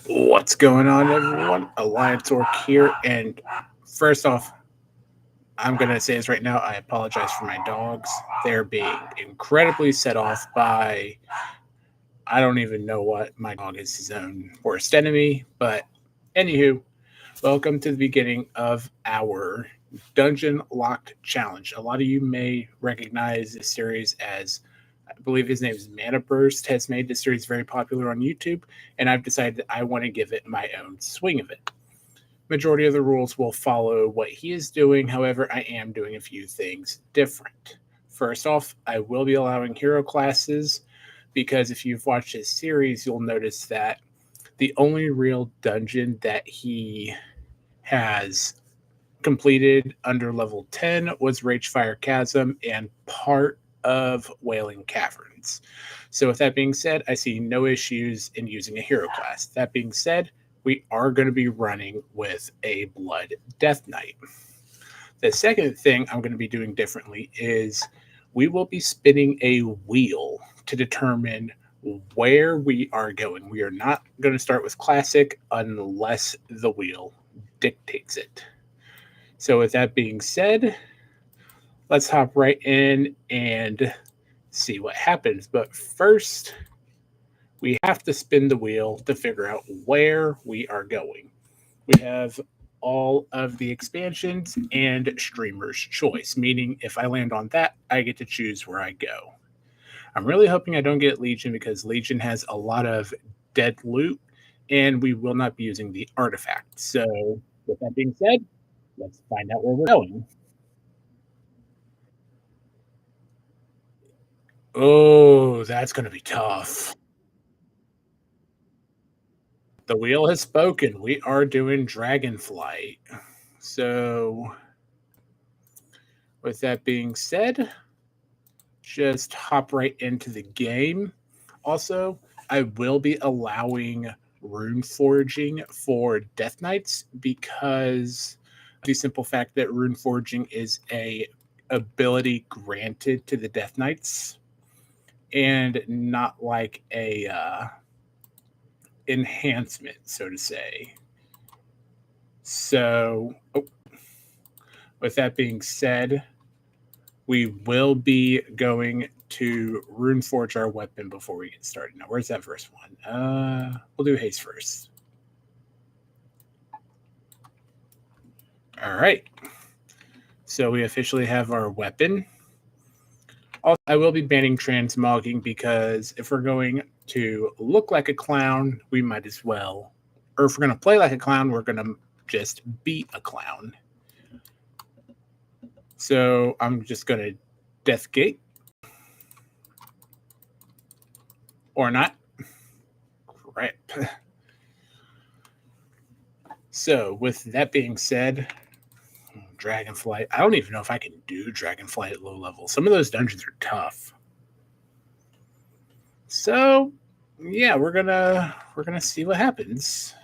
What's going on, everyone? Alliance Orc here, and first off, I'm gonna say this right now. I apologize for my dogs. They're being incredibly set off by I don't even know what. My dog is his own worst enemy. But anywho, welcome to the beginning of our Dungeon Locked Challenge. A lot of you may recognize this series as I believe his name is Manaburst, has made this series very popular on YouTube, and I've decided that I want to give it my own swing of it. Majority of the rules will follow what he is doing, however, I am doing a few things different. First off, I will be allowing hero classes because if you've watched his series, you'll notice that the only real dungeon that he has completed under level 10 was Ragefire Chasm and part of Wailing Caverns. So, with that being said, I see no issues in using a hero class. That being said, we are going to be running with a Blood Death Knight. The second thing I'm going to be doing differently is we will be spinning a wheel to determine where we are going. We are not going to start with classic unless the wheel dictates it. So, with that being said, let's hop right in and see what happens. But first, we have to spin the wheel to figure out where we are going. We have all of the expansions and streamer's choice, meaning if I land on that, I get to choose where I go. I'm really hoping I don't get Legion because Legion has a lot of dead loot and we will not be using the artifact. So, with that being said, let's find out where we're going. Oh, that's going to be tough. The wheel has spoken. We are doing Dragonflight. So, with that being said, just hop right into the game. Also, I will be allowing rune forging for Death Knights because the simple fact that rune forging is a ability granted to the Death Knights and not like a enhancement, so to say. So, with that being said, we will be going to Runeforge our weapon before we get started. Now, where's that first one? We'll do haste first. All right. So we officially have our weapon. Also, I will be banning transmogging because if we're going to look like a clown, we might as well. Or if we're going to play like a clown, we're going to just beat a clown. So I'm just going to Deathgate. Or not. Crap. So, with that being said, Dragonflight. I don't even know if I can do Dragonflight at low level. Some of those dungeons are tough. So, yeah, we're gonna see what happens.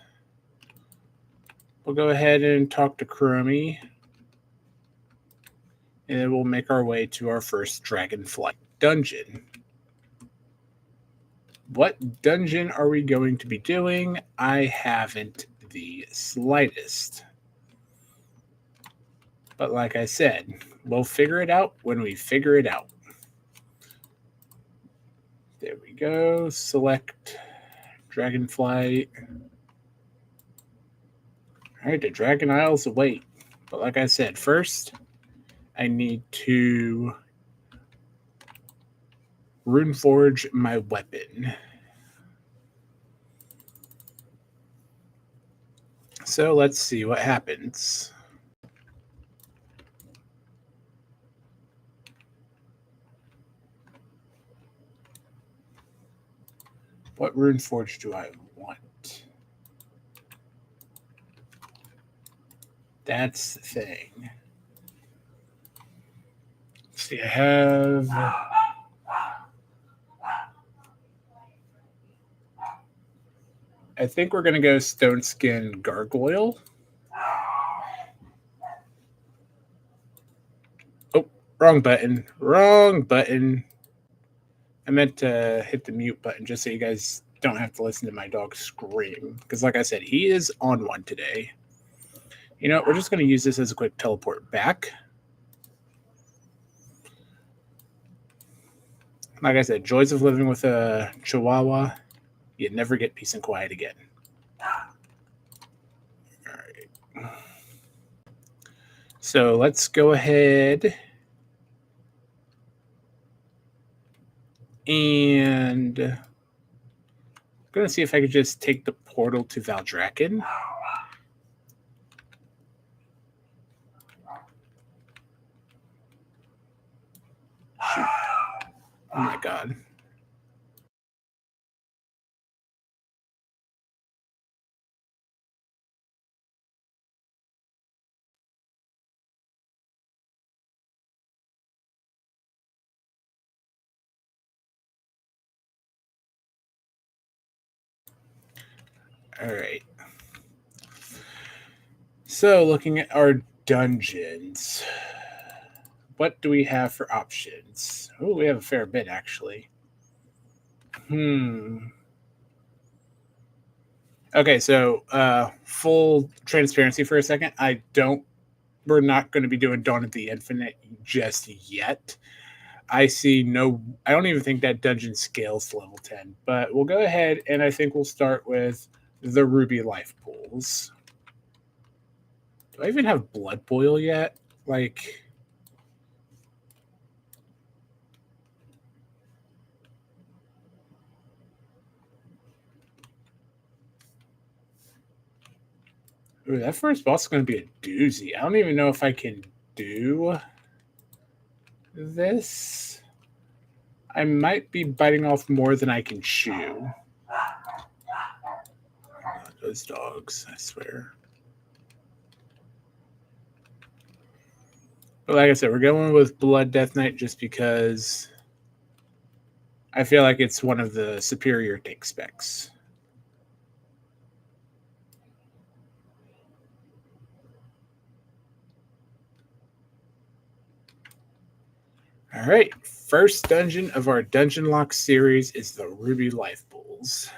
We'll go ahead and talk to CHROMIE, and then we'll make our way to our first Dragonflight dungeon. What dungeon are we going to be doing? I haven't the slightest. But like I said, we'll figure it out when we figure it out. There we go. Select Dragonflight. All right, the Dragon Isles await. But like I said, first, I need to Runeforge my weapon. So let's see what happens. What Runeforge do I want? That's the thing. Let's see, I have. I think we're going to go Stone Skin Gargoyle. Oh, wrong button. Wrong button. I meant to hit the mute button just so you guys don't have to listen to my dog scream. Because like I said, he is on one today. You know, we're just going to use this as a quick teleport back. Like I said, joys of living with a Chihuahua. You never get peace and quiet again. All right. So let's go ahead and I'm going to see if I could just take the portal to Valdrakken. Shoot. Oh my god. All right. So looking at our dungeons, what do we have for options? Oh, we have a fair bit actually. Okay, so full transparency for a second. We're not going to be doing Dawn of the Infinite just yet. I don't even think that dungeon scales to level 10, but we'll go ahead and I think we'll start with the Ruby Life Pools. Do I even have Blood Boil yet? Like, ooh, that first boss is going to be a doozy. I don't even know if I can do this. I might be biting off more than I can chew. Those dogs, I swear. But like I said, we're going with Blood Death Knight just because I feel like it's one of the superior take specs. All right, first dungeon of our Dungeon Lock series is the Ruby Life Pools.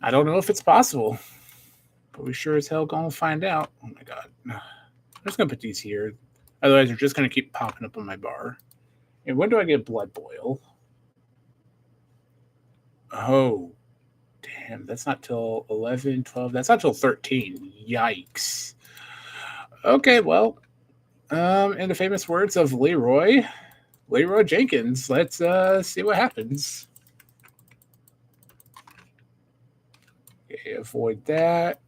I don't know if it's possible, but we sure as hell gonna find out. Oh my god. I'm just gonna put these here. Otherwise, they're just gonna keep popping up on my bar. And when do I get Blood Boil? Oh, damn. That's not till 11, 12. That's not till 13. Yikes. Okay, well, in the famous words of Leroy Jenkins, let's see what happens. Okay, avoid that.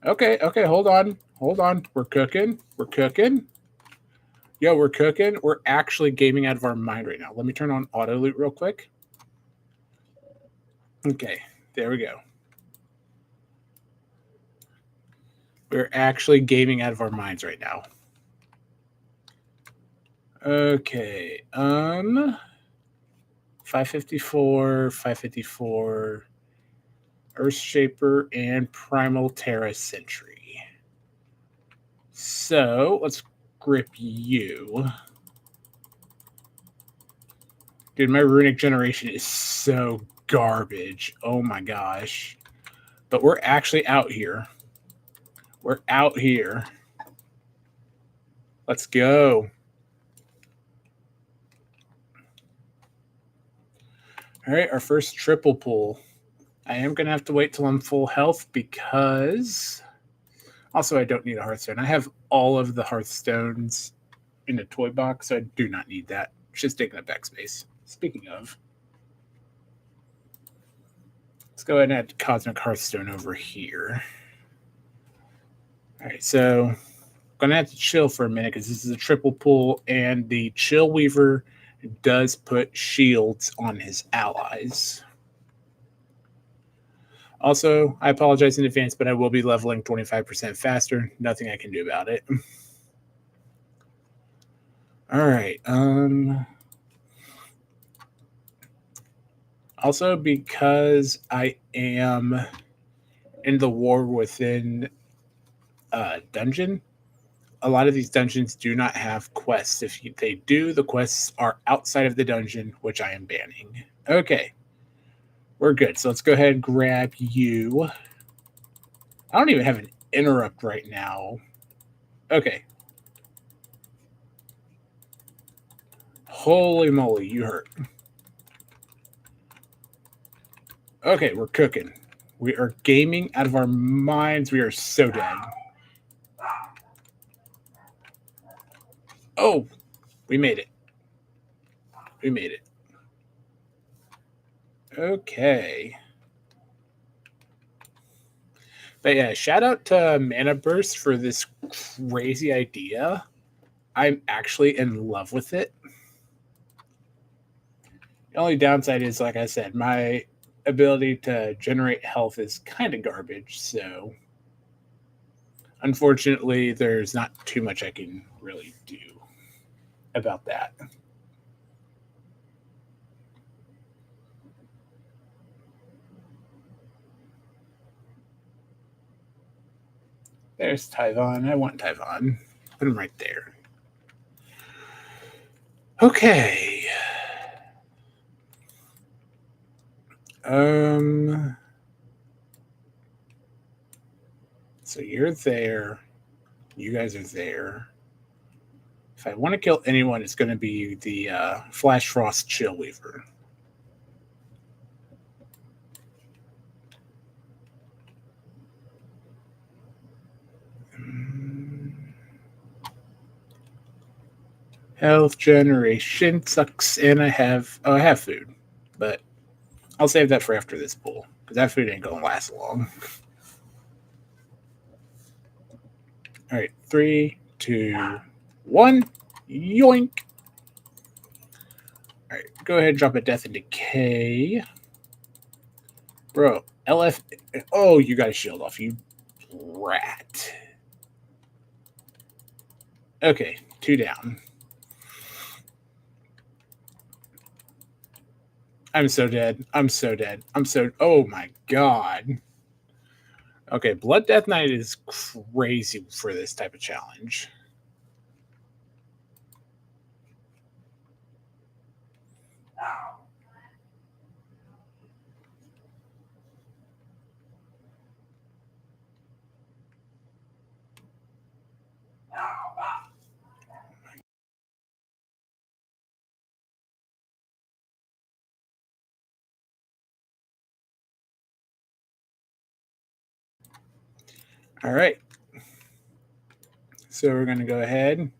Okay, hold on. We're cooking. Yo, we're cooking. We're actually gaming out of our mind right now. Let me turn on auto loot real quick. Okay, there we go. We're actually gaming out of our minds right now. Okay, 554, Earthshaper, and Primal Terra Sentry. So let's grip you. Dude, my runic generation is so garbage. Oh my gosh. But we're actually out here. Let's go. All right, our first triple pull. I am going to have to wait till I'm full health because also I don't need a Hearthstone. I have all of the Hearthstones in a toy box, so I do not need that. It's just taking up backspace. Speaking of, let's go ahead and add Cosmic Hearthstone over here. All right, so I'm going to have to chill for a minute because this is a triple pull, and the Chill Weaver does put shields on his allies. Also, I apologize in advance, but I will be leveling 25% faster. Nothing I can do about it. All right. Also, because I am in the War Within dungeon, a lot of these dungeons do not have quests. If they do, the quests are outside of the dungeon, which I am banning. Okay. We're good. So let's go ahead and grab you. I don't even have an interrupt right now. Okay. Holy moly, you hurt. Okay, we're cooking. We are gaming out of our minds. We are so dead. Oh, we made it. We made it. Okay. But yeah, shout out to Manabursts for this crazy idea. I'm actually in love with it. The only downside is, like I said, my ability to generate health is kind of garbage. So, unfortunately, there's not too much I can really do about that. There's Tyvon. I want Tyvon. Put him right there. Okay. So you're there. You guys are there. If I want to kill anyone, it's going to be the Flash Frost Chill Weaver. Health generation sucks, and I have food, but I'll save that for after this pull because that food ain't gonna last long. All right, 3, 2, 1, yoink! All right, go ahead and drop a death and decay, bro. LF. Oh, you got a shield off, you rat. Okay, 2 down. I'm so dead. I'm so dead. I'm so. Oh my god. Okay, Blood Death Knight is crazy for this type of challenge. All right. So we're going to go ahead. I'm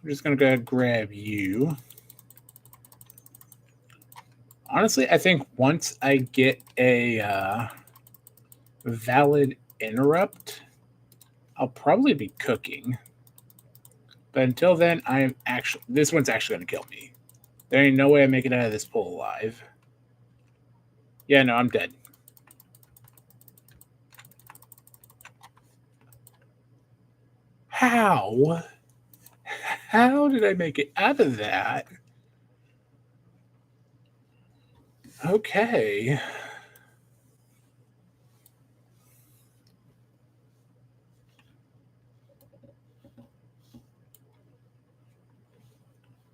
just going to go ahead and grab you. Honestly, I think once I get a valid interrupt, I'll probably be cooking. But until then, this one's actually going to kill me. There ain't no way I make it out of this pool alive. Yeah, no, I'm dead. How? How did I make it out of that? Okay.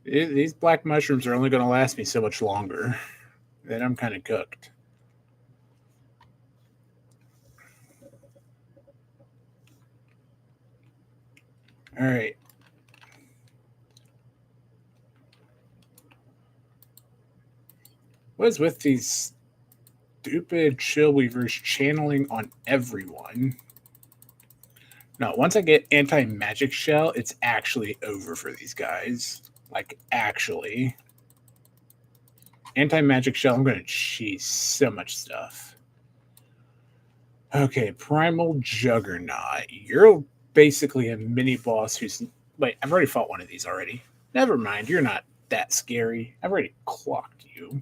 These black mushrooms are only going to last me so much longer. Then I'm kind of cooked. All right. What is with these stupid chill weavers channeling on everyone? No, once I get anti-magic shell, it's actually over for these guys. Like, actually. Anti-magic shell, I'm going to cheese so much stuff. Okay, Primal Juggernaut. You're basically a mini boss who's... Wait, I've already fought one of these already. Never mind, you're not that scary. I've already clocked you.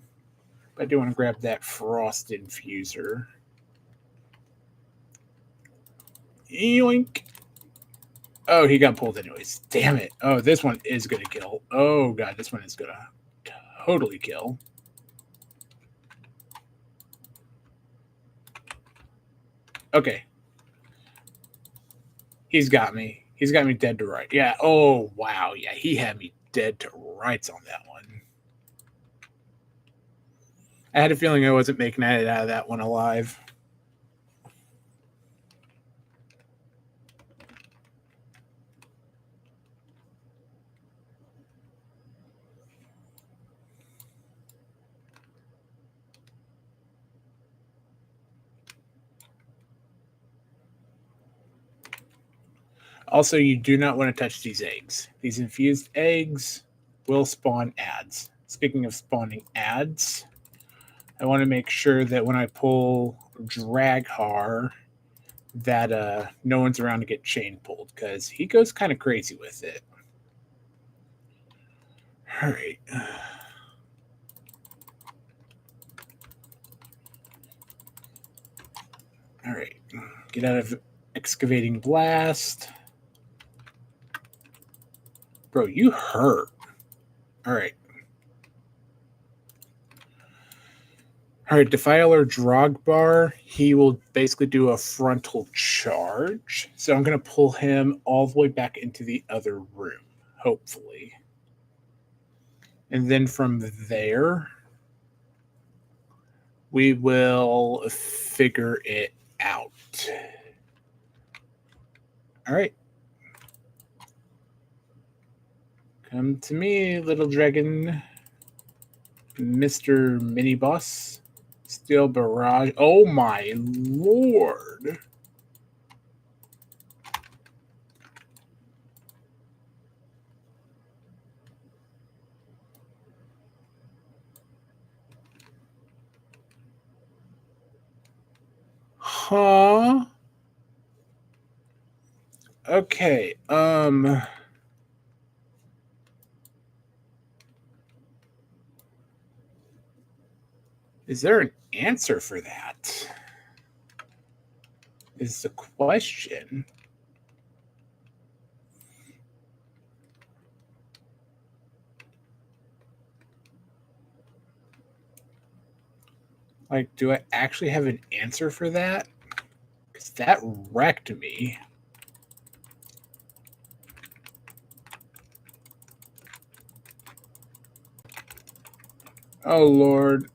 But I do want to grab that Frost Infuser. Yoink. Oh, he got pulled anyways. Damn it. Oh, this one is going to kill. Oh, God, this one is going to totally kill. Okay. He's got me. He's got me dead to rights. Yeah. Oh, wow. Yeah, he had me dead to rights on that one. I had a feeling I wasn't making it out of that one alive. Also, you do not want to touch these eggs. These infused eggs will spawn ads. Speaking of spawning ads, I want to make sure that when I pull Draghar, that no one's around to get chain pulled, because he goes kind of crazy with it. All right. All right. Get out of excavating blast. Bro, you hurt. All right. All right, Defiler Drogbar, he will basically do a frontal charge. So I'm going to pull him all the way back into the other room, hopefully. And then from there, we will figure it out. All right. Come to me, little dragon. Mr. Mini Boss. Steel Barrage. Oh my lord. Huh? Okay. Is there an answer for that? Is the question. Like, do I actually have an answer for that? Because that wrecked me. Oh, Lord.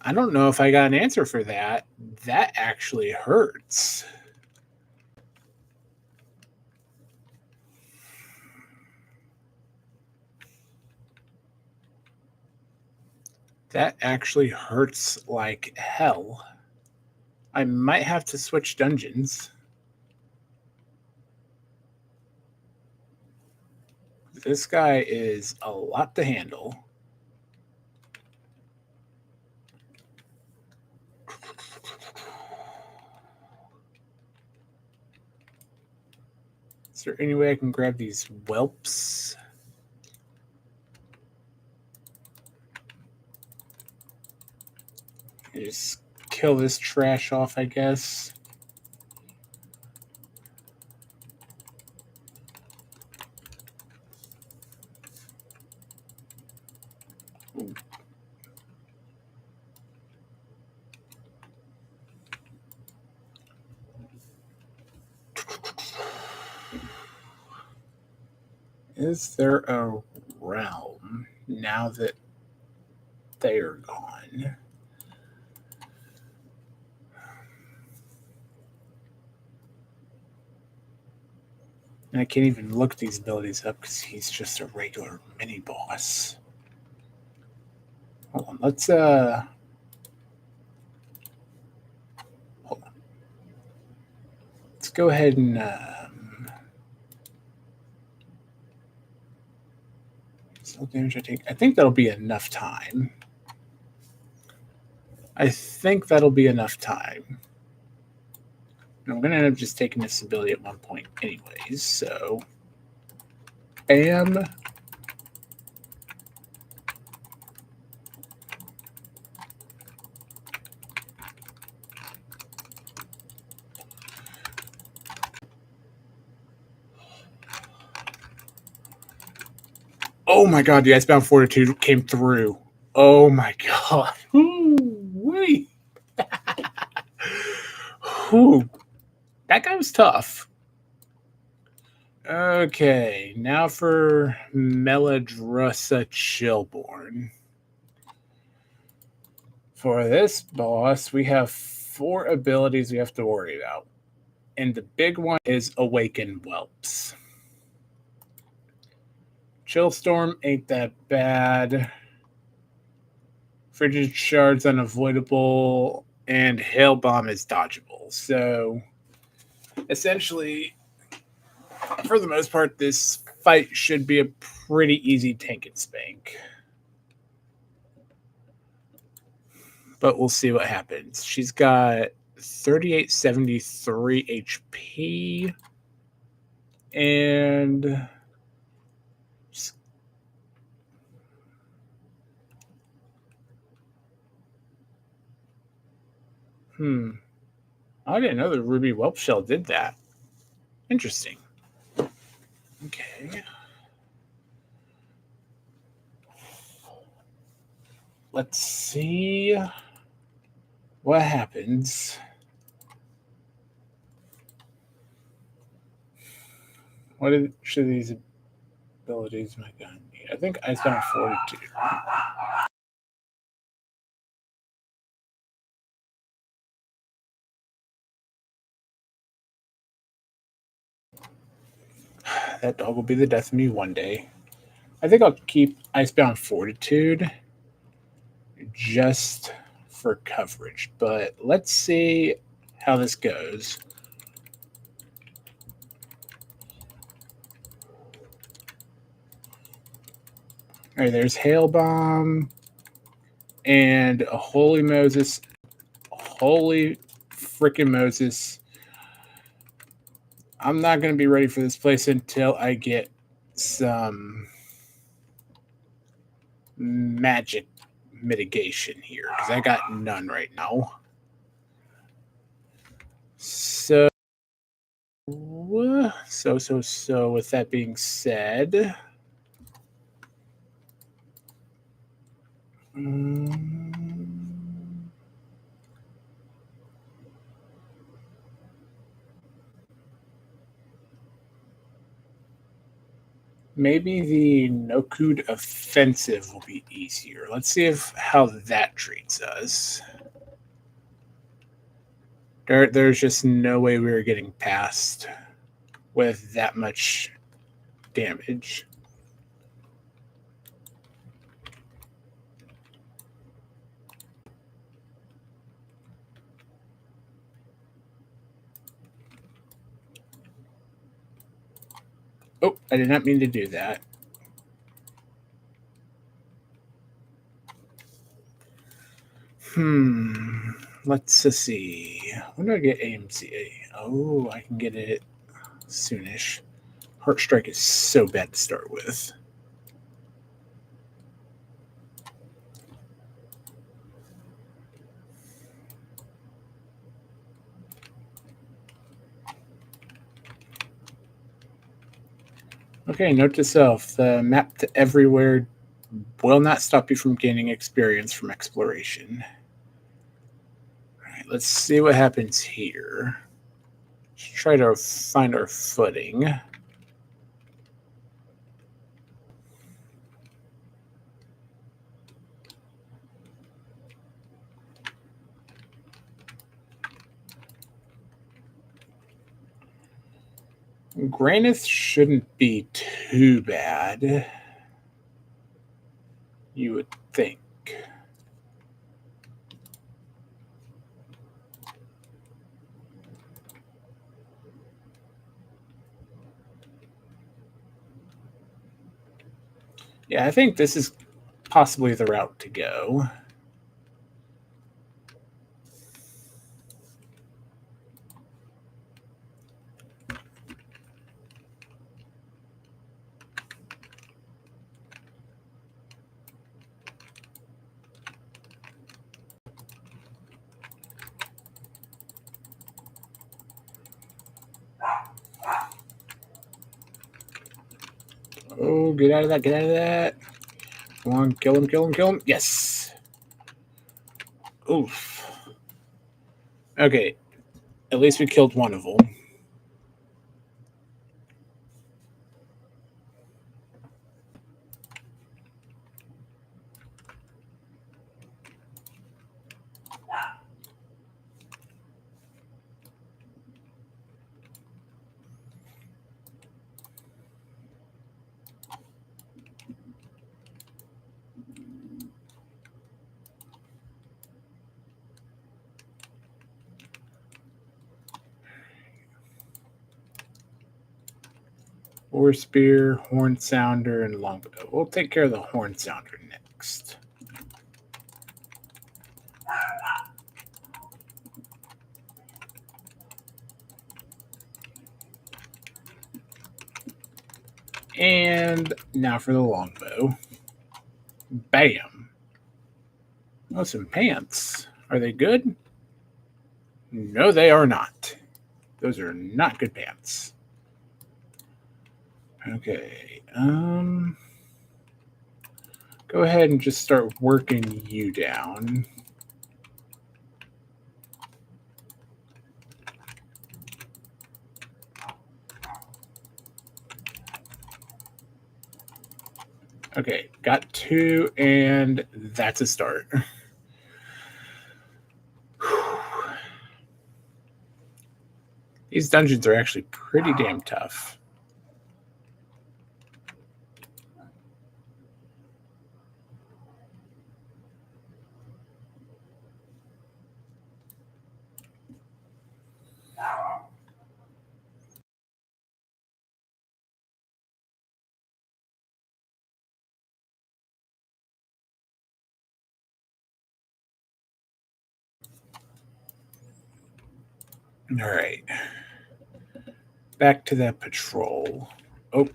I don't know if I got an answer for that. That actually hurts. That actually hurts like hell. I might have to switch dungeons. This guy is a lot to handle. Is there any way I can grab these whelps? Just kill this trash off, I guess. Ooh. Is there a realm now that they are gone? And I can't even look these abilities up because he's just a regular mini boss. Hold on, let's hold on. Let's go ahead and still damage I take. I think that'll be enough time. I think that'll be enough time. And I'm gonna end up just taking this ability at one point anyways, so bam. Oh my god, the Icebound Fortitude came through. Oh my god. Wait. That guy was tough. Okay, now for Meladrussa Chillborn. For this boss, we have 4 abilities we have to worry about. And the big one is Awaken Whelps. Chillstorm ain't that bad. Frigid Shard's unavoidable. And Hail Bomb is dodgeable. So, essentially, for the most part, this fight should be a pretty easy tank and spank. But we'll see what happens. She's got 3873 HP. And I didn't know the Ruby Whelp Shell did that. Interesting. Okay. Let's see what happens. What should these abilities my gun need? I think Icebound Fortitude. That dog will be the death of me one day. I think I'll keep Icebound Fortitude just for coverage, but let's see how this goes. All right, there's Hail Bomb and a Holy Moses. Holy freaking Moses. I'm not going to be ready for this place until I get some magic mitigation here, because I got none right now. So with that being said, maybe the Nokud offensive will be easier. Let's see how that treats us. There's just no way we were getting past with that much damage. Oh, I did not mean to do that. Let's see. When do I get AMCA? Oh, I can get it soonish. Heart Strike is so bad to start with. Okay, note to self. The map to everywhere will not stop you from gaining experience from exploration. All right, let's see what happens here. Let's try to find our footing. Granith shouldn't be too bad, you would think. Yeah, I think this is possibly the route to go. Oh, get out of that, get out of that. Come on, kill him, kill him, kill him. Yes. Oof. Okay, at least we killed one of them. War spear, horn sounder, and longbow. We'll take care of the horn sounder next. And now for the longbow. Bam. Oh, some pants. Are they good? No, they are not. Those are not good pants. Okay. Go ahead and just start working you down. Okay, got 2, and that's a start. These dungeons are actually pretty damn tough. All right. Back to that patrol. Oh.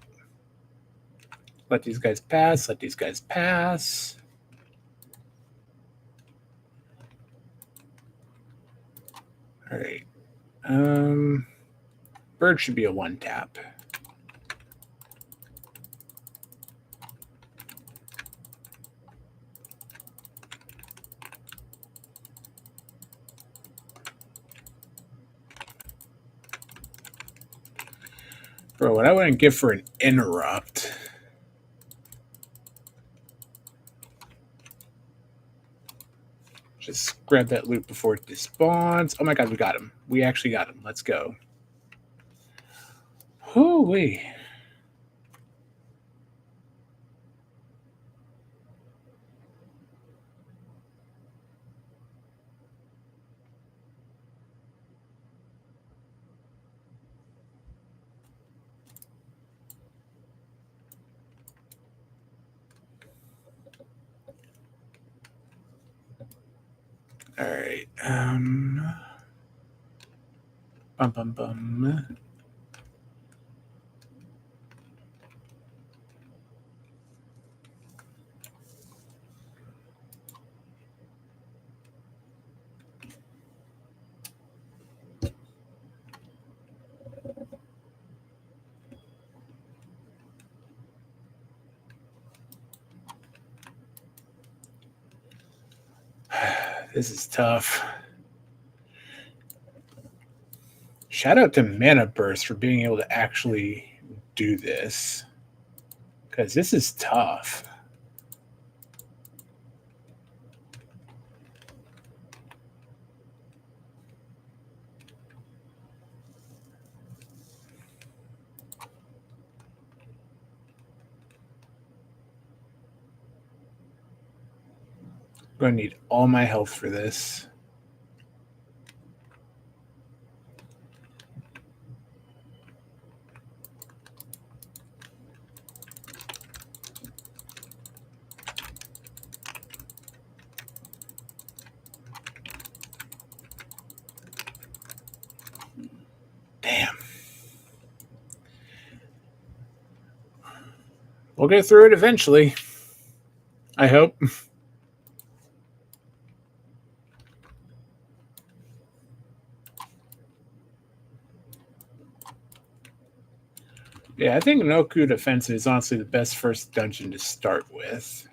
Let these guys pass. Let these guys pass. All right. Bird should be a 1-tap. Bro, what I wouldn't give for an interrupt. Just grab that loot before it despawns. Oh my god, we got him. We actually got him. Let's go. Hoo-wee. All right. Bum. This is tough. Shout out to Manabursts for being able to actually do this. Because this is tough. I'm going to need all my health for this. Damn. We'll get through it eventually. I hope. Yeah, I think No Coup Defensive is honestly the best first dungeon to start with.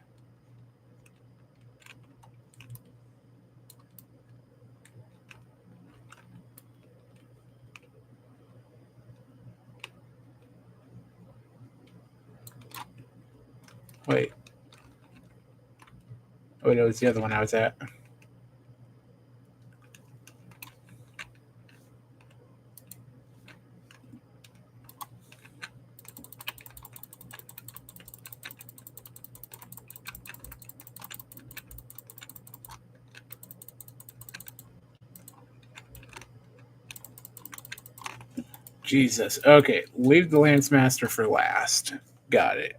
Wait. Oh, no, it was the other one I was at. Jesus. Okay, leave the Lance Master for last. Got it.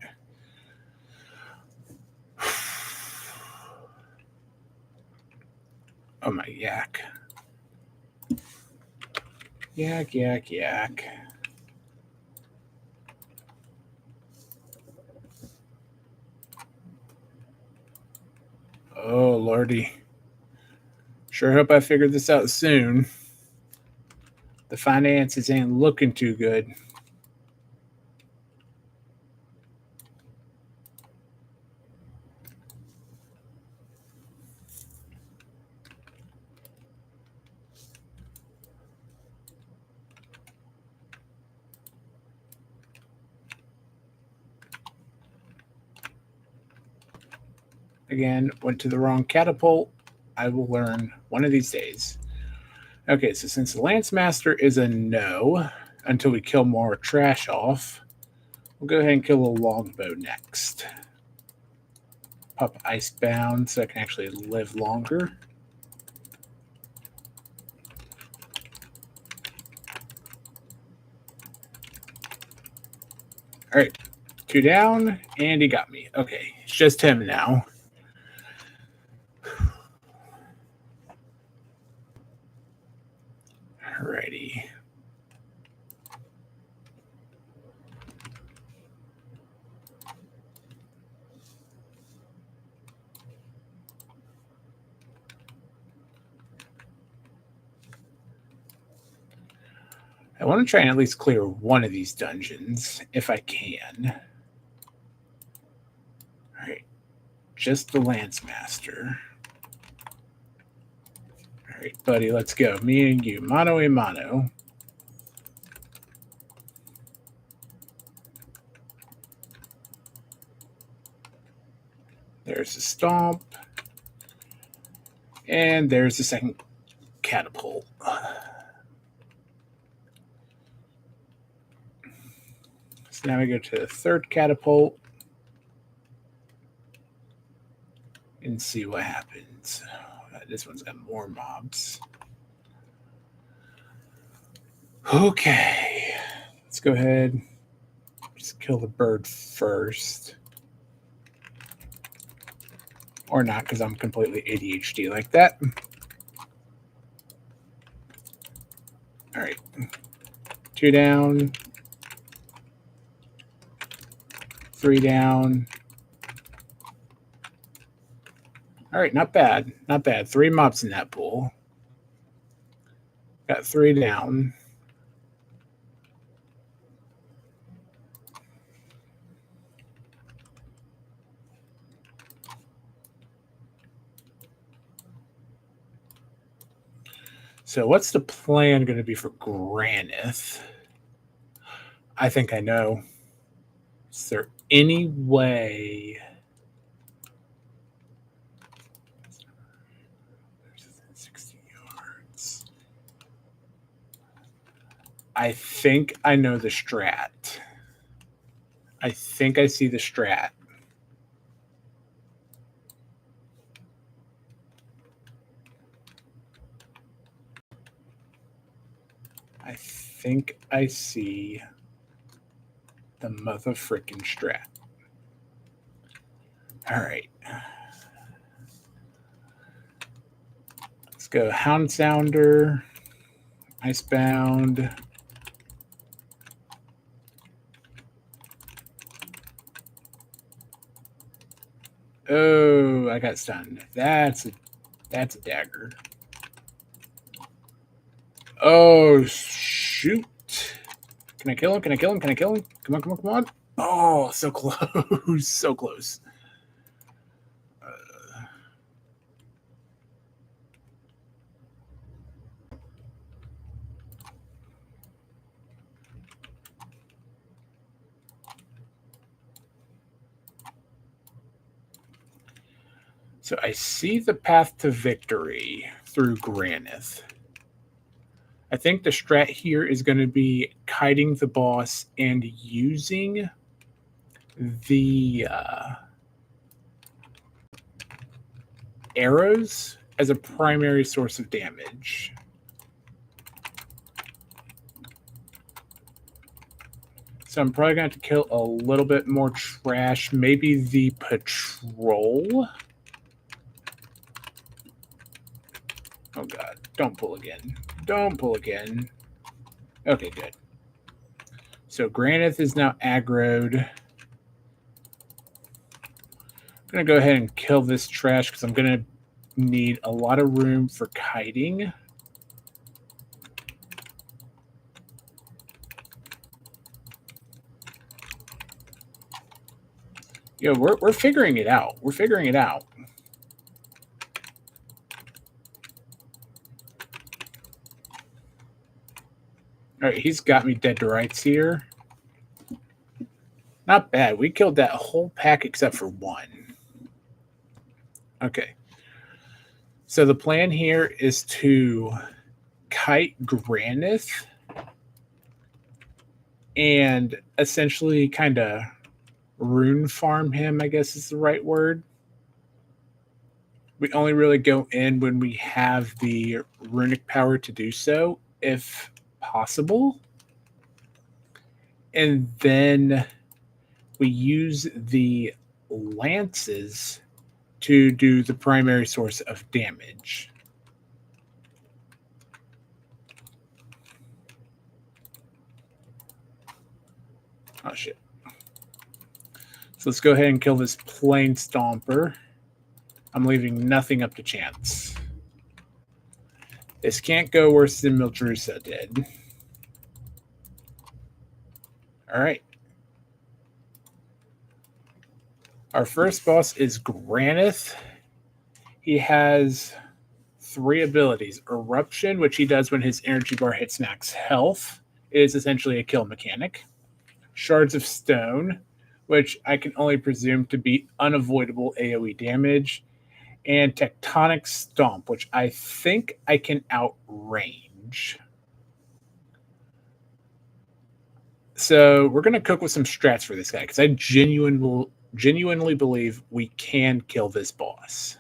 Oh my yak. Yak, yak, yak. Oh, lordy. Sure hope I figure this out soon. The finances ain't looking too good. Again, went to the wrong catapult. I will learn one of these days. Okay, so since the Lance Master is a no until we kill more trash off, we'll go ahead and kill a longbow next. Pop Icebound so I can actually live longer. All right, 2 down, and he got me. Okay, it's just him now. Alrighty. I want to try and at least clear one of these dungeons if I can. All right, just the Lance Master. All right, buddy, let's go. Me and you, mano a mano. There's a stomp. And there's the second catapult. So now we go to the third catapult and see what happens. This one's got more mobs. Okay, let's go ahead. Just kill the bird first. Or not, because I'm completely ADHD like that. All right. 2 down. 3 down. All right, not bad. Not bad. 3 mobs in that pool. Got 3 down. So what's the plan going to be for Granith? I think I know. Is there any way? 60 yards. I think I know the strat. I think I see the strat. I think I see the mother frickin' strat. All right. Let's go Hound Sounder, Icebound. Oh, I got stunned. That's a dagger. Oh, shoot. Can I kill him? Can I kill him? Can I kill him? Come on, come on, come on. Oh, so close. So close. So I see the path to victory through Granith. I think the strat here is going to be kiting the boss and using the arrows as a primary source of damage. So I'm probably going to have to kill a little bit more trash. Maybe the patrol. Oh god, don't pull again. Don't pull again. Okay, good. So Granith is now aggroed. I'm going to go ahead and kill this trash because I'm going to need a lot of room for kiting. Yo, we're figuring it out. We're figuring it out. All right, he's got me dead to rights here. Not bad. We killed that whole pack except for one. Okay. So the plan here is to kite Granith and essentially kind of rune farm him, I guess is the right word. We only really go in when we have the runic power to do so, if possible. And then we use the lances to do the primary source of damage. Oh, shit. So let's go ahead and kill this Plane Stomper. I'm leaving nothing up to chance. This can't go worse than Mildrusa did. All right. Our first boss is Granith. He has 3 abilities. Eruption, which he does when his energy bar hits max health. It is essentially a kill mechanic. Shards of Stone, which I can only presume to be unavoidable AoE damage. And Tectonic Stomp, which I think I can outrange. So we're going to cook with some strats for this guy, because I genuinely believe we can kill this boss.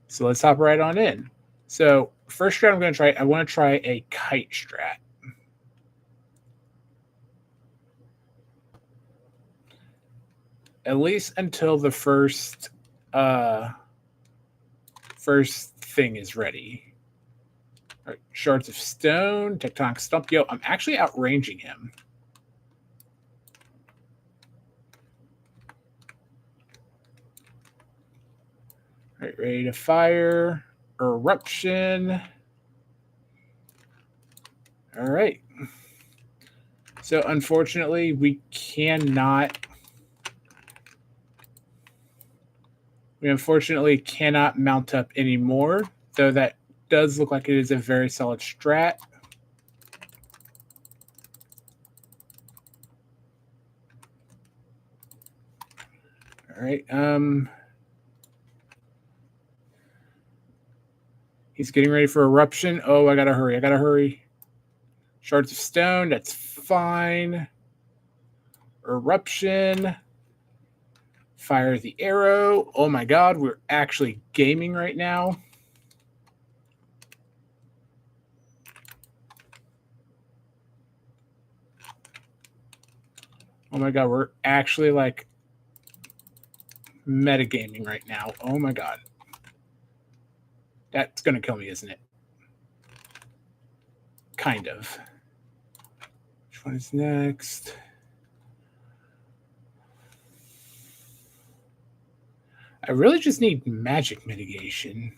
So let's hop right on in. So first strat I'm going to try, I want to try a kite strat. At least until the first thing is ready. All right, Shards of Stone, Tectonic Stomp. Yo, I'm actually outranging him. All right, ready to fire. Eruption. All right. So unfortunately, we cannot mount up anymore, though that does look like it is a very solid strat. All right. He's getting ready for eruption. Oh, I gotta hurry. Shards of Stone, that's fine. Eruption. Fire the arrow. Oh my god, we're actually gaming right now. Oh my god, we're actually like metagaming right now. Oh my god. That's gonna kill me, isn't it? Kind of. Which one is next? I really just need magic mitigation.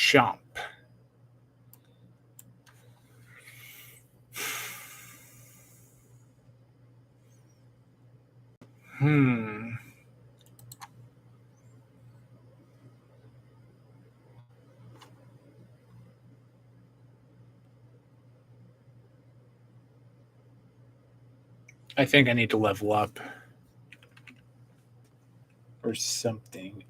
Chomp. I think I need to level up. Or something.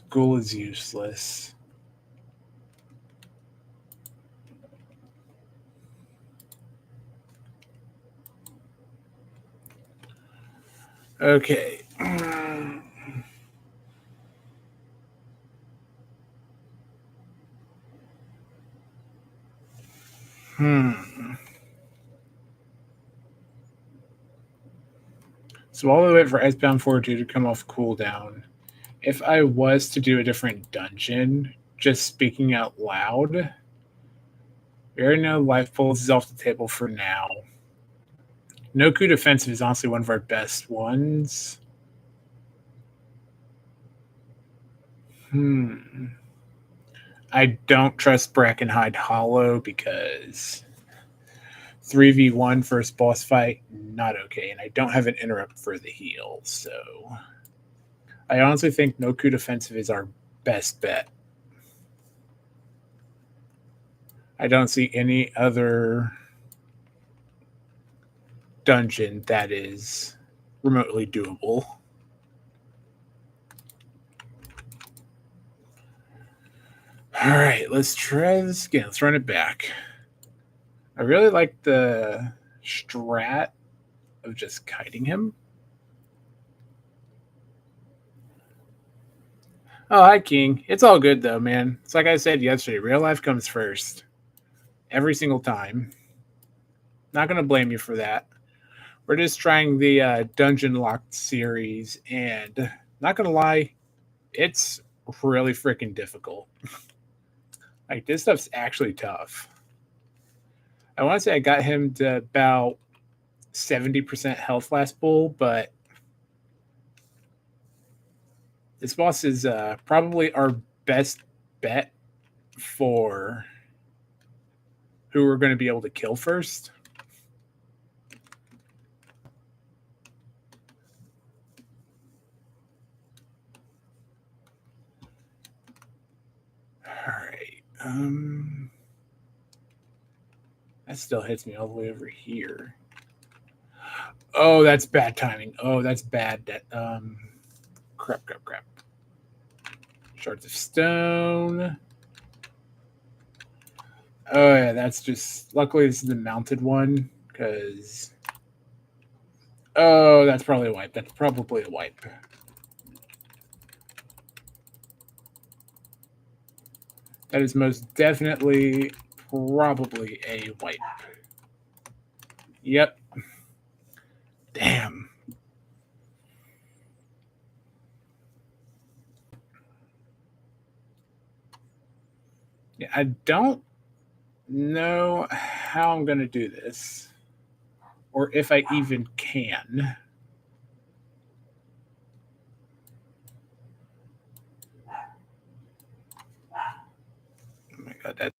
School is useless. Okay. So while we wait for Icebound Fortitude to come off cooldown, if I was to do a different dungeon, just speaking out loud, we already know Life Pulse is off the table for now. No Coup Defensive is honestly one of our best ones. I don't trust Brackenhide Hollow because 3v1 first boss fight, not okay. And I don't have an interrupt for the heal. So I honestly think No Coup Defensive is our best bet. I don't see any other dungeon that is remotely doable. All right, let's try this again. Let's run it back. I really like the strat of just kiting him. Oh, hi, King. It's all good, though, man. It's like I said yesterday, real life comes first. Every single time. Not going to blame you for that. We're just trying the Dungeon Locked series, and not going to lie, it's really freaking difficult. Like, this stuff's actually tough. I want to say I got him to about 70% health last bull, but this boss is probably our best bet for who we're going to be able to kill first. All right. That still hits me all the way over here. Oh, that's bad timing. Oh, that's bad. Crap. Shards of stone. Oh yeah, that's just. Luckily, this is the mounted one because. Oh, that's probably a wipe. That's probably a wipe. That is most definitely probably a wipe. Yep. Damn. Yeah, I don't know how I'm going to do this or if I even can. Oh my god, that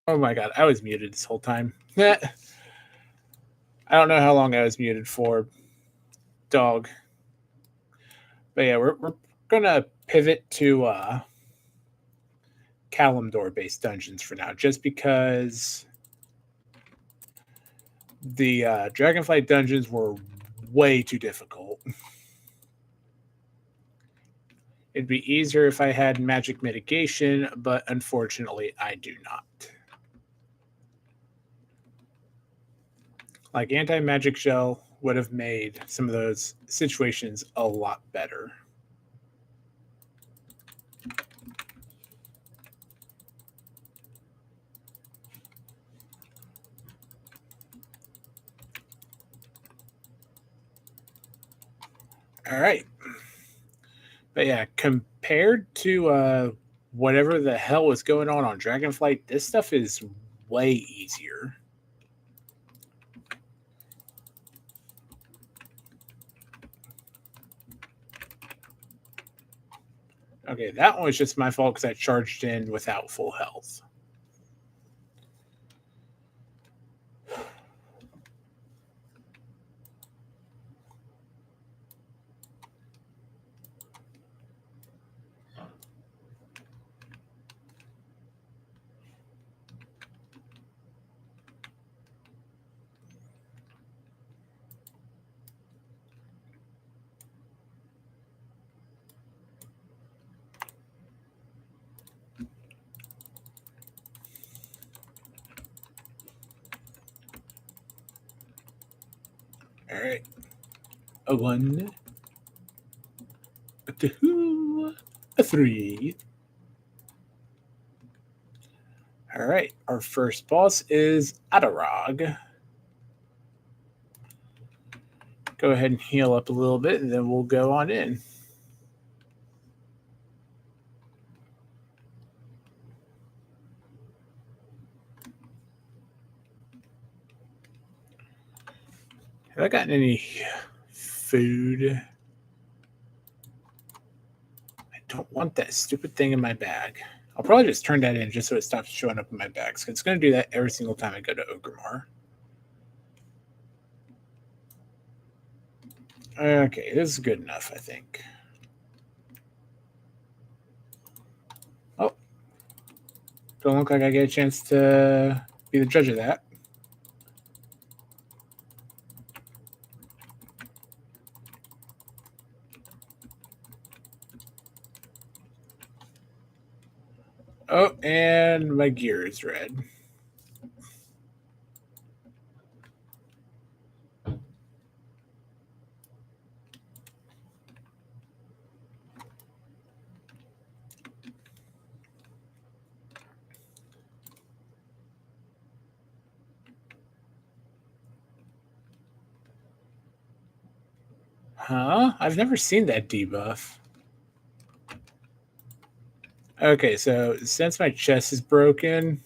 Oh my god, I was muted this whole time. I don't know how long I was muted for, dog. But yeah, we're gonna pivot to Kalimdor based dungeons for now, just because the Dragonflight dungeons were way too difficult. It'd be easier if I had magic mitigation, but unfortunately, I do not. Like, anti magic shell would have made some of those situations a lot better. All right. But yeah, compared to whatever the hell was going on Dragonflight, this stuff is way easier. Okay, that one was just my fault because I charged in without full health. All right. A 1, a 2, a 3. All right. Our first boss is Adarog. Go ahead and heal up a little bit, and then we'll go on in. Have I gotten any food? I don't want that stupid thing in my bag. I'll probably just turn that in just so it stops showing up in my bags. It's going to do that every single time I go to Ogremar. Okay, this is good enough, I think. Oh. Don't look like I get a chance to be the judge of that. Oh, and my gear is red. Huh? I've never seen that debuff. Okay, so since my chest is broken,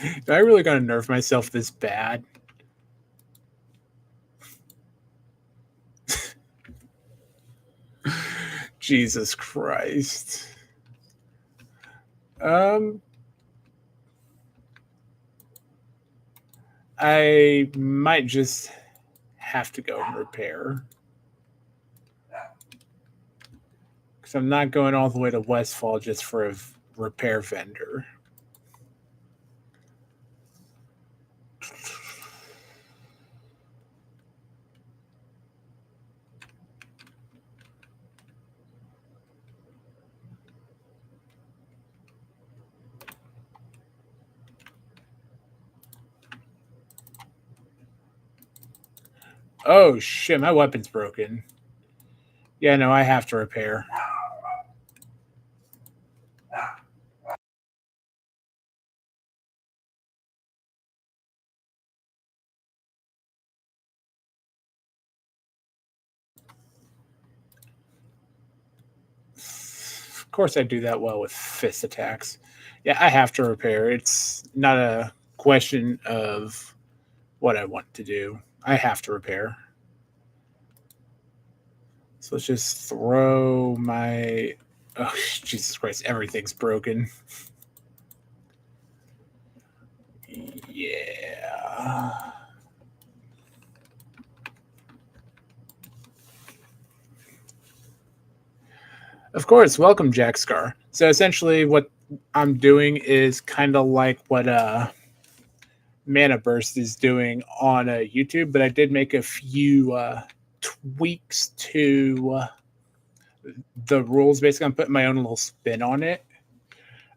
am I really gonna nerf myself this bad? Jesus Christ. I might just have to go and repair. Because I'm not going all the way to Westfall just for a repair vendor. Oh shit, my weapon's broken. Yeah, no, I have to repair. Of course I do that well with fist attacks. Yeah, I have to repair. It's not a question of what I want to do. I have to repair. So let's just throw my Oh, Jesus Christ, everything's broken. Yeah. Of course, welcome, Jack Scar. So essentially, what I'm doing is kind of like what Manaburst is doing on YouTube, but I did make a few tweaks to the rules. Basically, I'm putting my own little spin on it.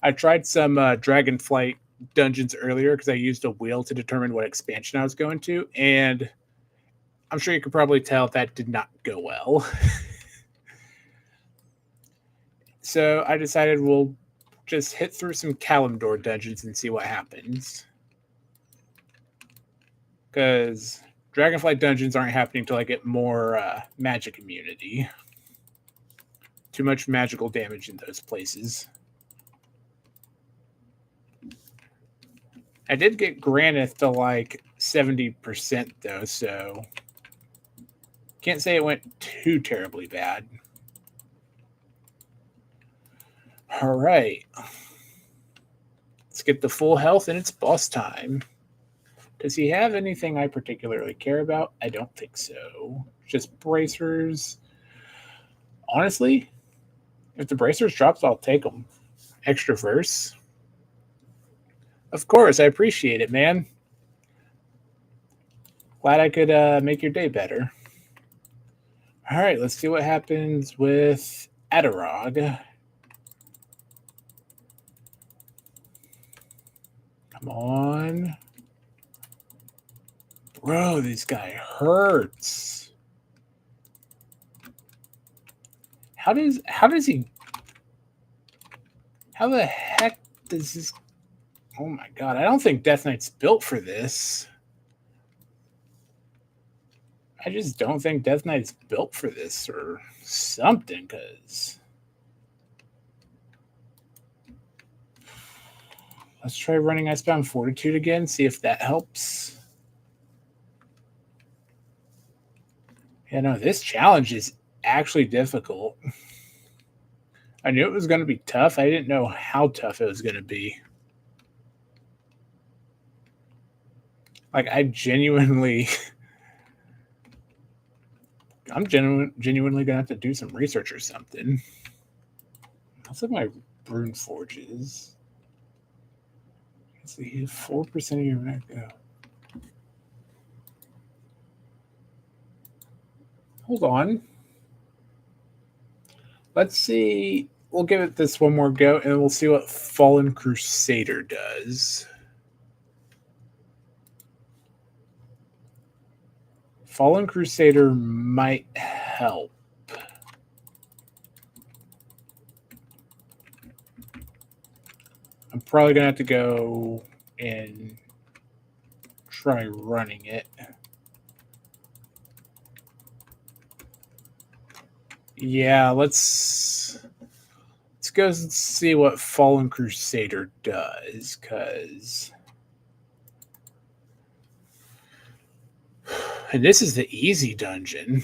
I tried some Dragonflight dungeons earlier because I used a wheel to determine what expansion I was going to, and I'm sure you could probably tell that did not go well. So I decided we'll just hit through some Kalimdor dungeons and see what happens. Because Dragonflight dungeons aren't happening till I get more magic immunity. Too much magical damage in those places. I did get Granith to like 70% though, so can't say it went too terribly bad. All right. Let's get the full health and it's boss time. Does he have anything I particularly care about? I don't think so. Just bracers. Honestly, if the bracers drops, I'll take them. Extra verse. Of course, I appreciate it, man. Glad I could make your day better. All right, let's see what happens with Adderog. Come on. Bro, this guy hurts. How the heck does this? Oh my god, I don't think Death Knight's built for this. I just don't think Death Knight's built for this or something, because let's try running Icebound Fortitude again, see if that helps. Yeah, no, this challenge is actually difficult. I knew it was going to be tough. I didn't know how tough it was going to be. Like, I'm genuinely going to have to do some research or something. Let's look at my Rune Forges. Let's see, 4% of your back. Oh. Hold on. Let's see. We'll give it this one more go, and we'll see what Fallen Crusader does. Fallen Crusader might help. I'm probably going to have to go and try running it. Yeah, let's go see what Fallen Crusader does, because and this is the easy dungeon.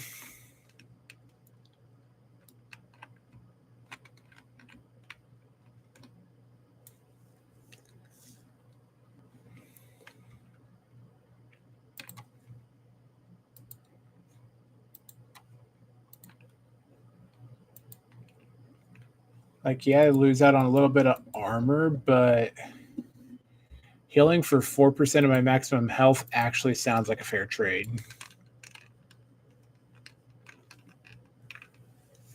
Like, yeah, I lose out on a little bit of armor, but healing for 4% of my maximum health actually sounds like a fair trade.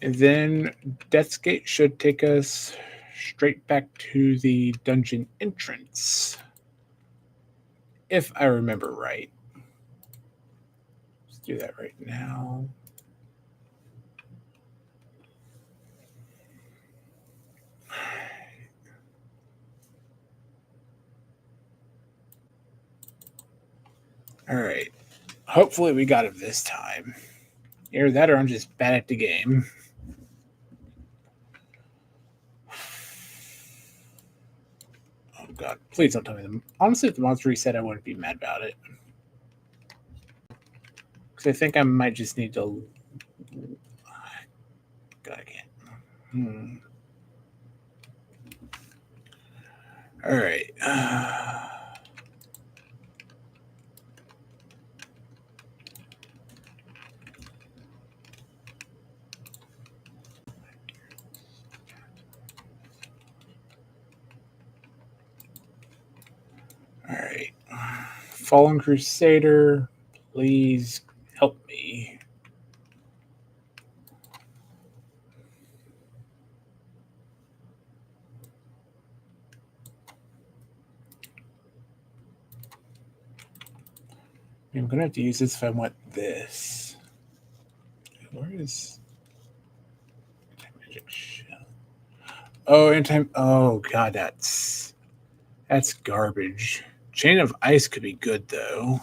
And then Death's Gate should take us straight back to the dungeon entrance, if I remember right. Let's do that right now. All right. Hopefully we got him this time. Either that or I'm just bad at the game. Oh god, please don't tell me them. Honestly, if the monster reset, I wouldn't be mad about it. Because I think I might just need to. God, I can't. All right. All right. Fallen Crusader, please help me. I'm going to have to use this if I want this. Where is Magic Shell? Oh, anytime. Oh, God, that's garbage. Chain of Ice could be good, though.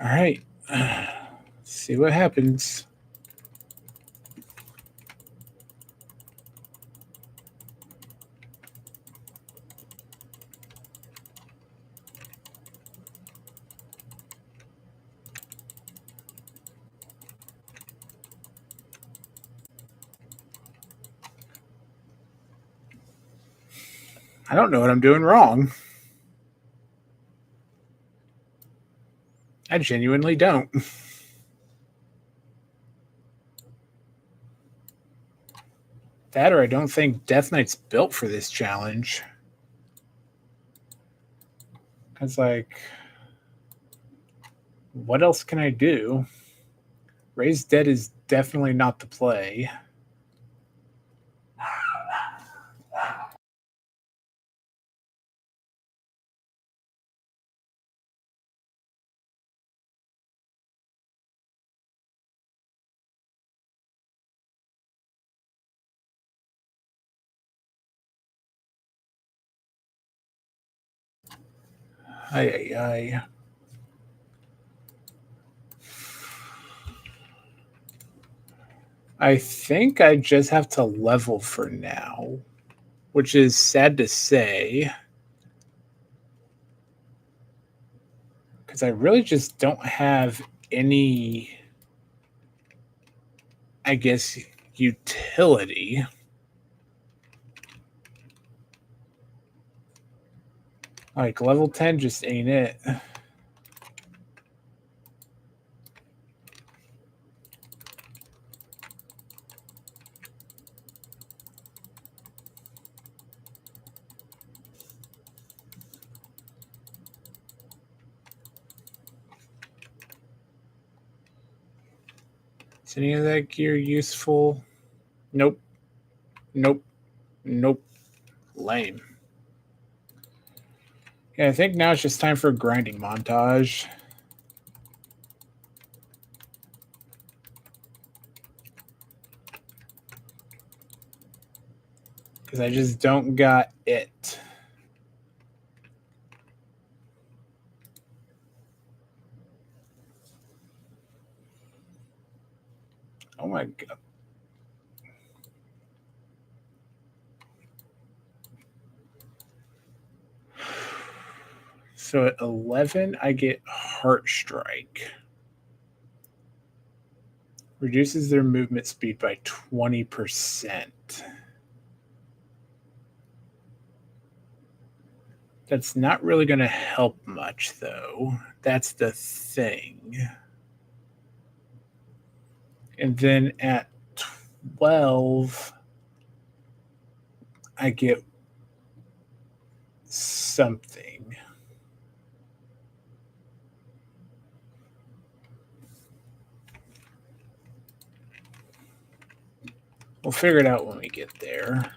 All right. Let's see what happens. I don't know what I'm doing wrong. I genuinely don't. That or I don't think Death Knight's built for this challenge. Because, like, what else can I do? Raise Dead is definitely not the play. Ay, ay, ay. I think I just have to level for now, which is sad to say. Because I really just don't have any, I guess, utility. Like, level 10 just ain't it. Is any of that gear useful? Nope. Nope. Nope. Lame. Yeah, I think now it's just time for a grinding montage. Because I just don't got it. Oh my god. So at 11, I get Heart Strike. Reduces their movement speed by 20%. That's not really going to help much, though. That's the thing. And then at 12, I get something. We'll figure it out when we get there.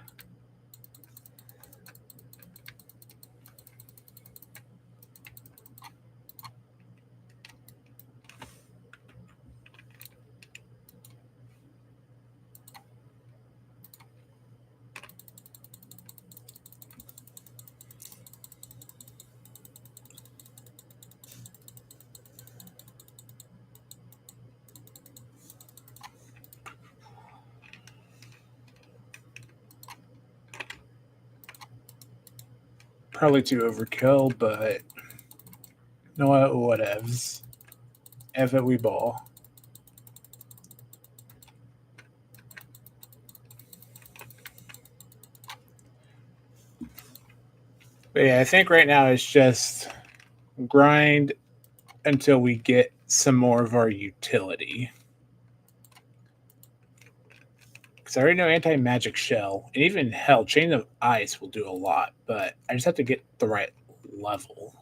Probably too overkill, but no, whatevs. F it, we ball. But yeah, I think right now it's just grind until we get some more of our utility. Because I already know anti-magic shell, and even hell, chain of ice will do a lot, but I just have to get the right level.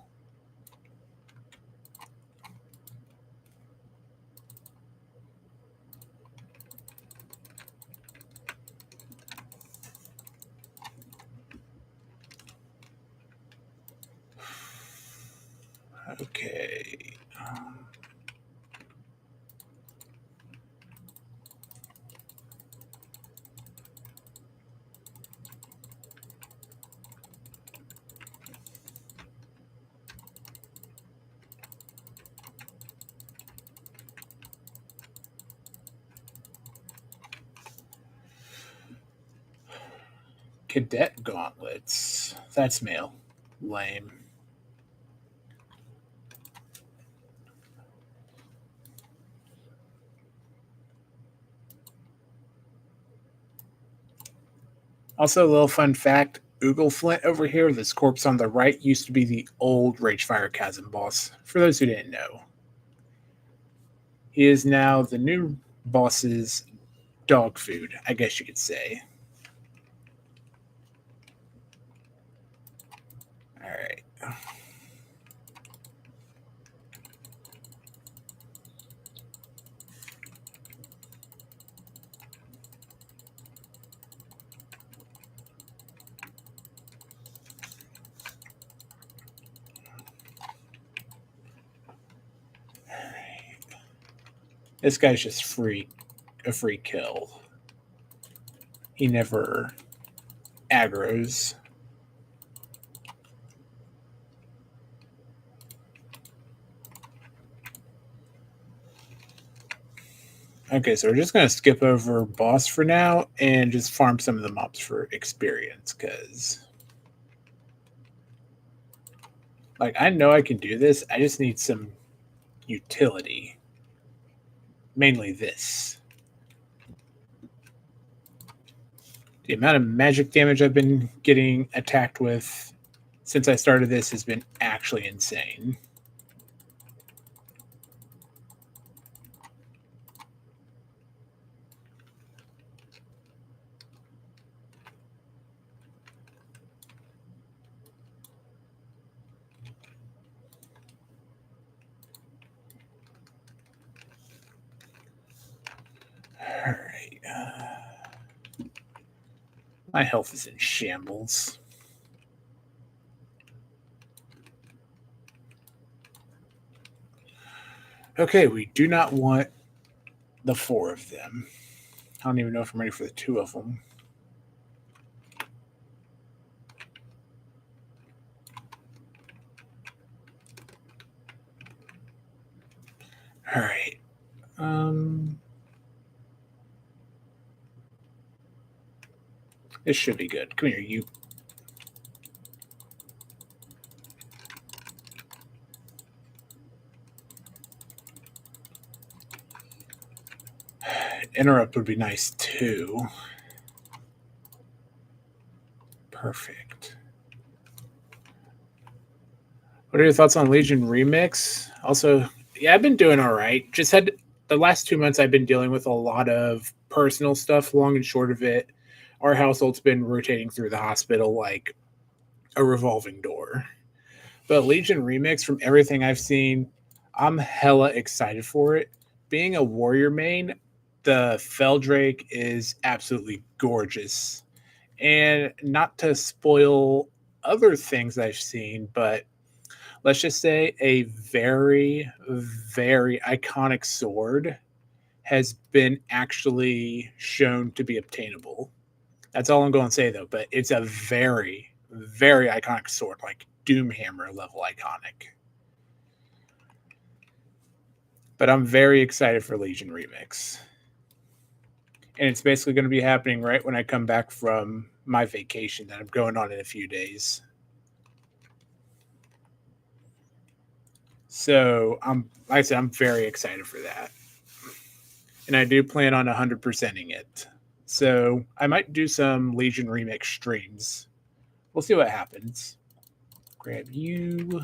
Okay. Cadet gauntlets. That's male. Lame. Also, a little fun fact: Oogle Flint over here, this corpse on the right, used to be the old Ragefire Chasm boss. For those who didn't know, he is now the new boss's dog food, I guess you could say. All right. This guy's just a free kill. He never aggroes. Okay, so we're just gonna skip over boss for now and just farm some of the mobs for experience, because like I know I can do this. I just need some utility. Mainly this. The amount of magic damage I've been getting attacked with since I started this has been actually insane. All right. My health is in shambles. Okay, we do not want the four of them. I don't even know if I'm ready for the two of them. All right. This should be good. Come here, you. Interrupt would be nice too. Perfect. What are your thoughts on Legion Remix? Also, yeah, I've been doing all right. Just had the last 2 months I've been dealing with a lot of personal stuff, long and short of it. Our household's been rotating through the hospital like a revolving door. But Legion Remix, from everything I've seen, I'm hella excited for it. Being a warrior main, the Feldrake is absolutely gorgeous. And not to spoil other things I've seen, but let's just say a very, very iconic sword has been actually shown to be obtainable. That's all I'm going to say, though. But it's a very, very iconic sword, like Doomhammer level iconic. But I'm very excited for Legion Remix. And it's basically going to be happening right when I come back from my vacation that I'm going on in a few days. So like I said, I'm very excited for that. And I do plan on 100%ing it. So I might do some Legion Remix streams. We'll see what happens. Grab you.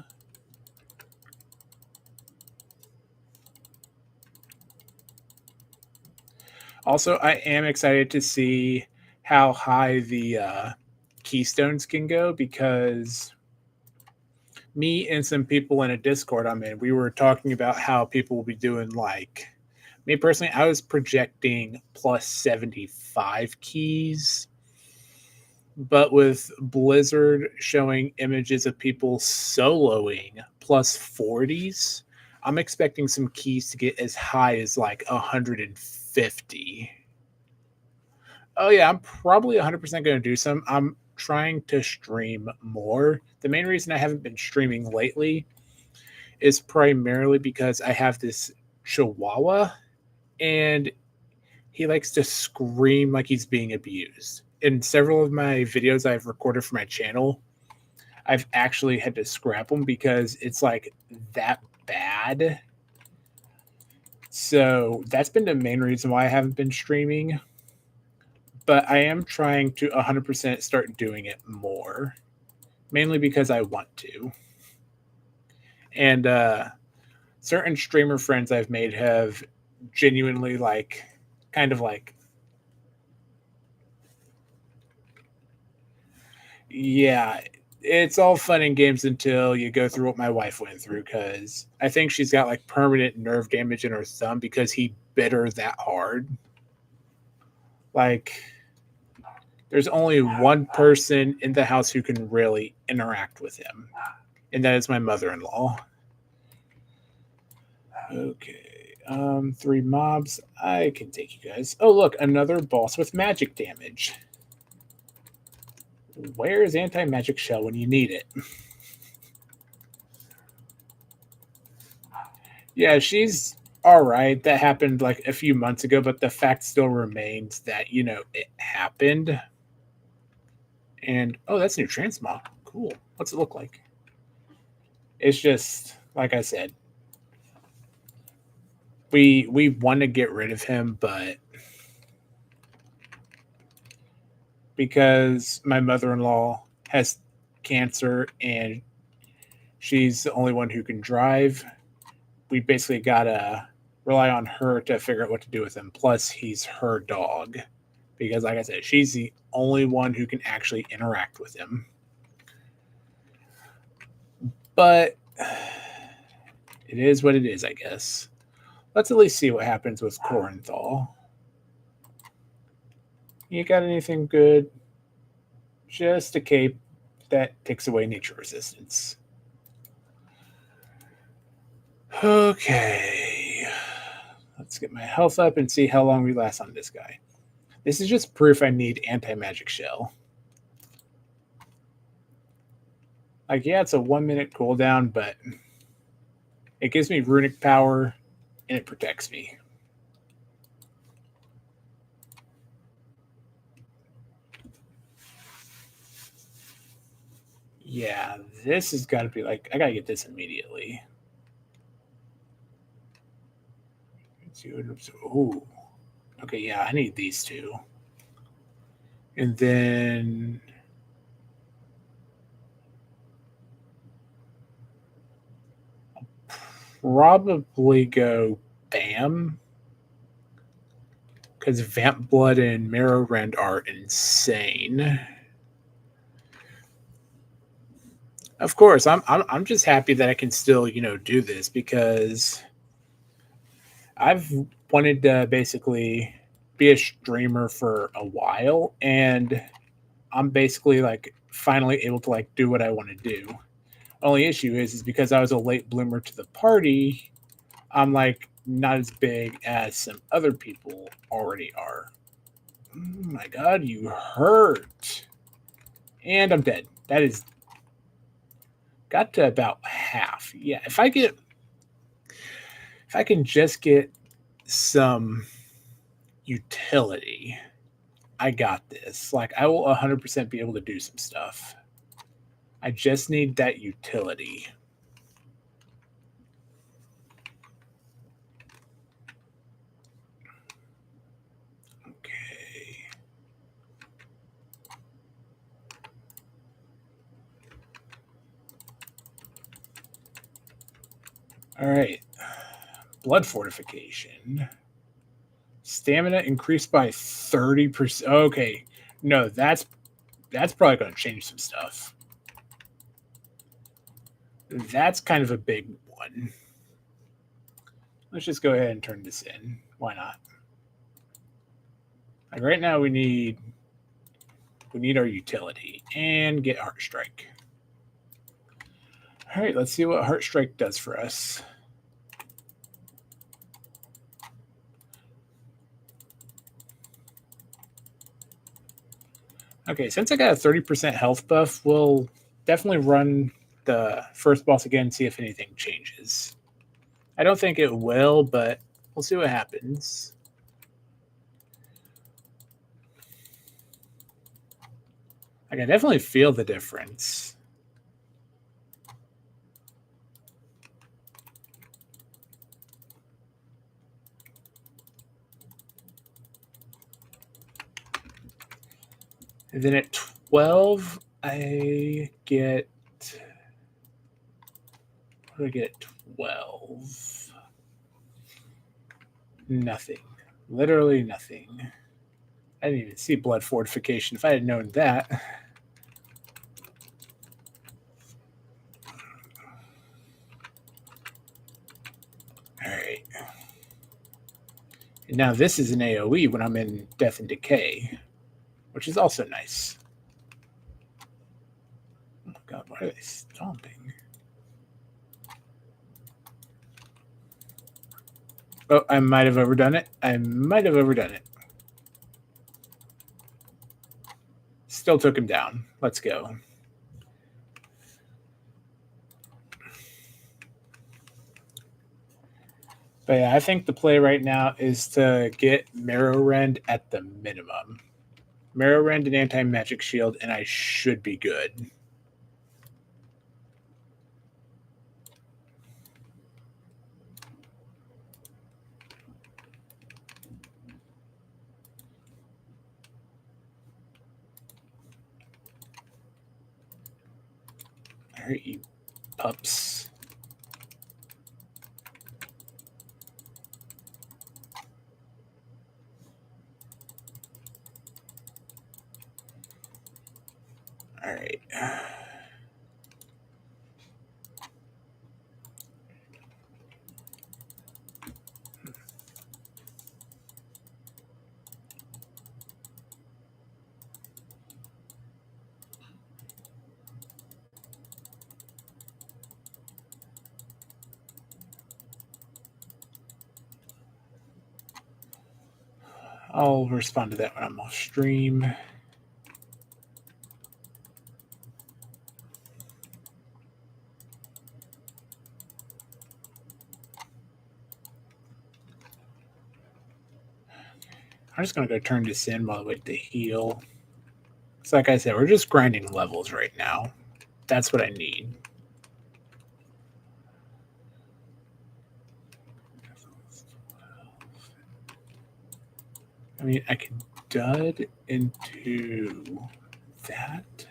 Also, I am excited to see how high the keystones can go because me and some people in a Discord I'm in, we were talking about how people will be doing like me personally, I was projecting plus 75 keys, but with Blizzard showing images of people soloing plus 40s, I'm expecting some keys to get as high as like 150. Oh yeah, I'm probably 100% going to do some. I'm trying to stream more. The main reason I haven't been streaming lately is primarily because I have this chihuahua and he likes to scream like he's being abused. In several of my videos I've recorded for my channel, I've actually had to scrap them because it's like that bad. So that's been the main reason why I haven't been streaming. But I am trying to 100% start doing it more, mainly because I want to. And certain streamer friends I've made have genuinely like kind of like yeah, it's all fun and games until you go through what my wife went through because I think she's got like permanent nerve damage in her thumb because he bit her that hard. Like there's only one person in the house who can really interact with him, and that is my mother-in-law. Okay. 3 mobs. I can take you guys. Oh, look, another boss with magic damage. Where's anti-magic shell when you need it? Yeah, she's all right. That happened like a few months ago, but the fact still remains that, it happened. And oh, that's new transmog. Cool. What's it look like? It's just like I said. We want to get rid of him, but because my mother-in-law has cancer and she's the only one who can drive, we basically gotta rely on her to figure out what to do with him. Plus, he's her dog. Because, like I said, she's the only one who can actually interact with him. But it is what it is, I guess. Let's at least see what happens with Corinthal. You got anything good? Just a cape that takes away nature resistance. Okay. Let's get my health up and see how long we last on this guy. This is just proof I need anti-magic shell. Like, yeah, it's a 1-minute cooldown, but it gives me runic power and it protects me. Yeah, this has got to be like, I got to get this immediately. Ooh. Okay, yeah, I need these two. And then I'll probably go Bam. Because Vamp Blood and Marrow Rend are insane. Of course, I'm just happy that I can still, do this because I've wanted to basically be a streamer for a while and I'm basically like finally able to like do what I want to do. Only issue is because I was a late bloomer to the party, I'm like not as big as some other people already are. Oh my god, you hurt. And I'm dead. That is got to about half. Yeah, if I can just get some utility, I got this. Like I will 100% be able to do some stuff. I just need that utility. Okay. All right. Blood fortification. Stamina increased by 30%. Okay. No, that's probably going to change some stuff. That's kind of a big one. Let's just go ahead and turn this in. Why not? Like right now we need our utility and get Heart Strike. All right, let's see what Heart Strike does for us. Okay, since I got a 30% health buff, we'll definitely run the first boss again and see if anything changes. I don't think it will, but we'll see what happens. I can definitely feel the difference. And then at 12, I get... What do I get at 12? Nothing. Literally nothing. I didn't even see blood fortification. If I had known that... Alright. And now this is an AoE when I'm in Death and Decay, which is also nice. Oh god, why are they stomping? Oh, I might have overdone it. Still took him down. Let's go. But yeah, I think the play right now is to get Marrow Rend at the minimum. Marrow Rend and Anti-Magic Shield, and I should be good. All right, you pups. All right. I'll respond to that when I'm off stream. I'm just going to go turn this in while I wait to heal. So like I said, we're just grinding levels right now. That's what I need. I mean, I can dud into that.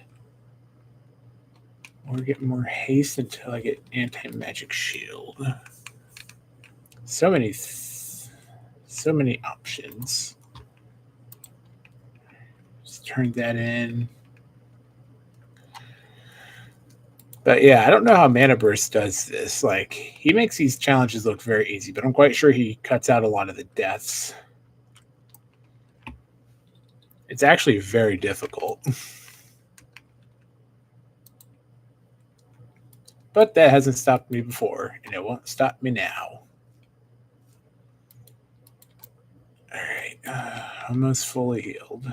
Or get more haste until I get Anti-Magic Shield. So many options. Just turn that in. But yeah, I don't know how Manabursts does this. Like, he makes these challenges look very easy, but I'm quite sure he cuts out a lot of the deaths. It's actually very difficult. But that hasn't stopped me before, and it won't stop me now. Alright, almost fully healed.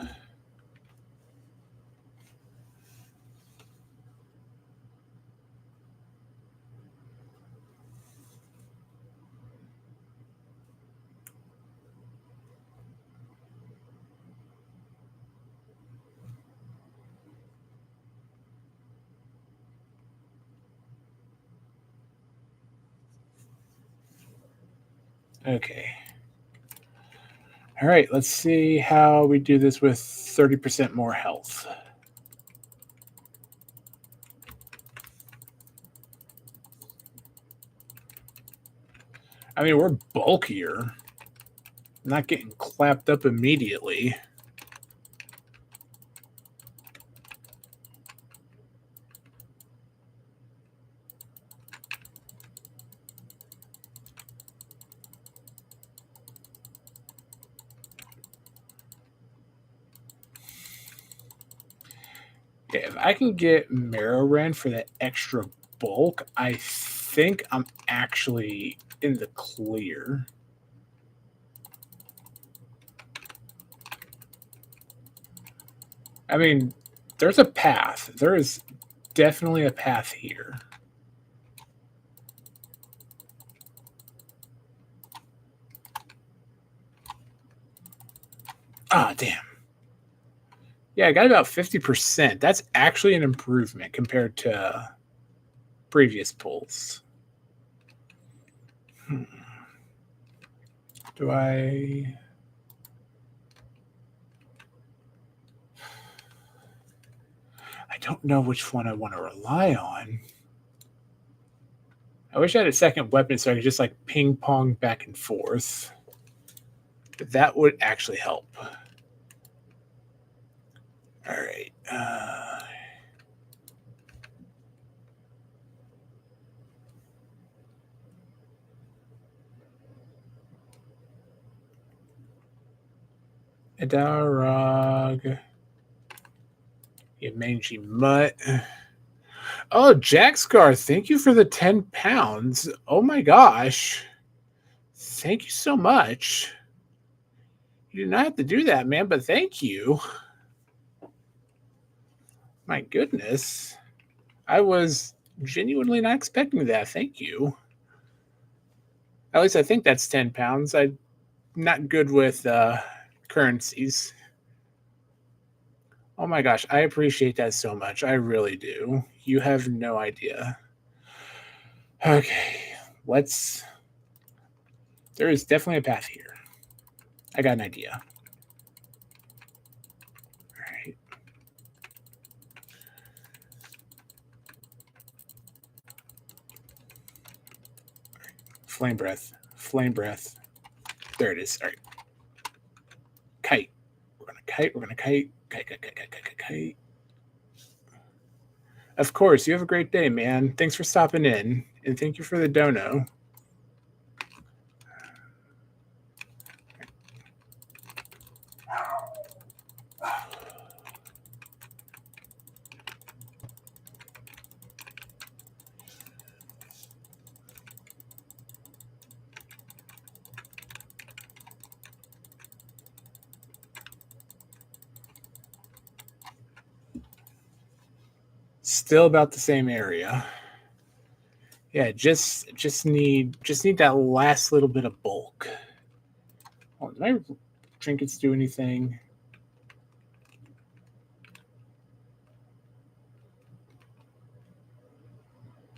Okay. All right, let's see how we do this with 30% more health. I mean, we're bulkier. Not getting clapped up immediately. Yeah, if I can get Marrow for that extra bulk, I think I'm actually in the clear. I mean, there's a path. There is definitely a path here. Ah, damn. Yeah, I got about 50%. That's actually an improvement compared to previous pulls. Do I... I don't know which one I want to rely on. I wish I had a second weapon so I could just like ping pong back and forth. That would actually help. All right. Edarog. You mangy mutt. Oh, Jackscar, thank you for the 10 pounds. Oh my gosh. Thank you so much. You did not have to do that, man, but thank you. My goodness. I was genuinely not expecting that. Thank you. At least I think that's 10 pounds. I'm not good with currencies. Oh my gosh, I appreciate that so much. I really do. You have no idea. Okay, let's. There is definitely a path here. I got an idea. All right. Flame breath. Flame breath. There it is. All right. Kite. We're gonna kite. We're gonna kite. Kite. Kite. Kite. Kite. Kite. Kite. Kite. Of course. You have a great day, man. Thanks for stopping in, and thank you for the dono. Still about the same area. Yeah, just need that last little bit of bulk. Oh, did my trinkets do anything?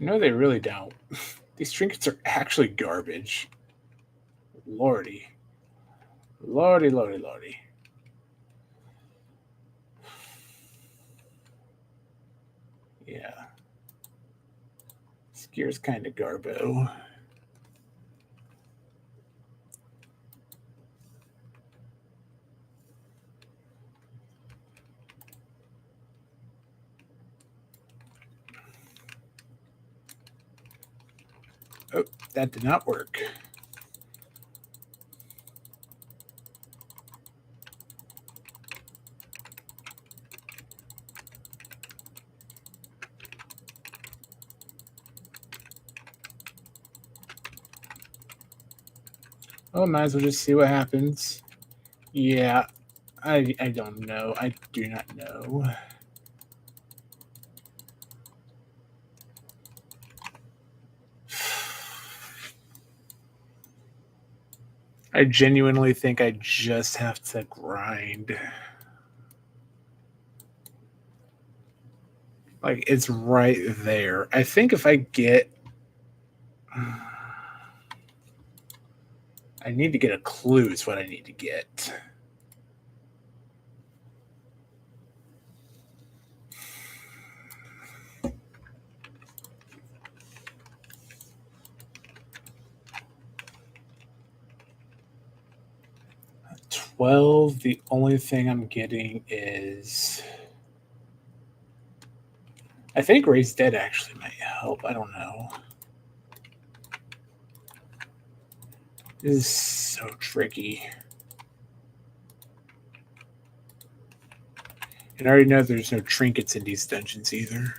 No, they really don't. These trinkets are actually garbage. Lordy. Lordy, lordy, lordy. Yeah. This gear's kind of garbo. Oh, that did not work. Oh, might as well just see what happens. Yeah, I don't know. I do not know. I genuinely think I just have to grind. Like, it's right there. I think if I get... I need to get a clue is what I need to get. 12. The only thing I'm getting is, I think Raise Dead actually might help. I don't know. This is so tricky. And I already know there's no trinkets in these dungeons either.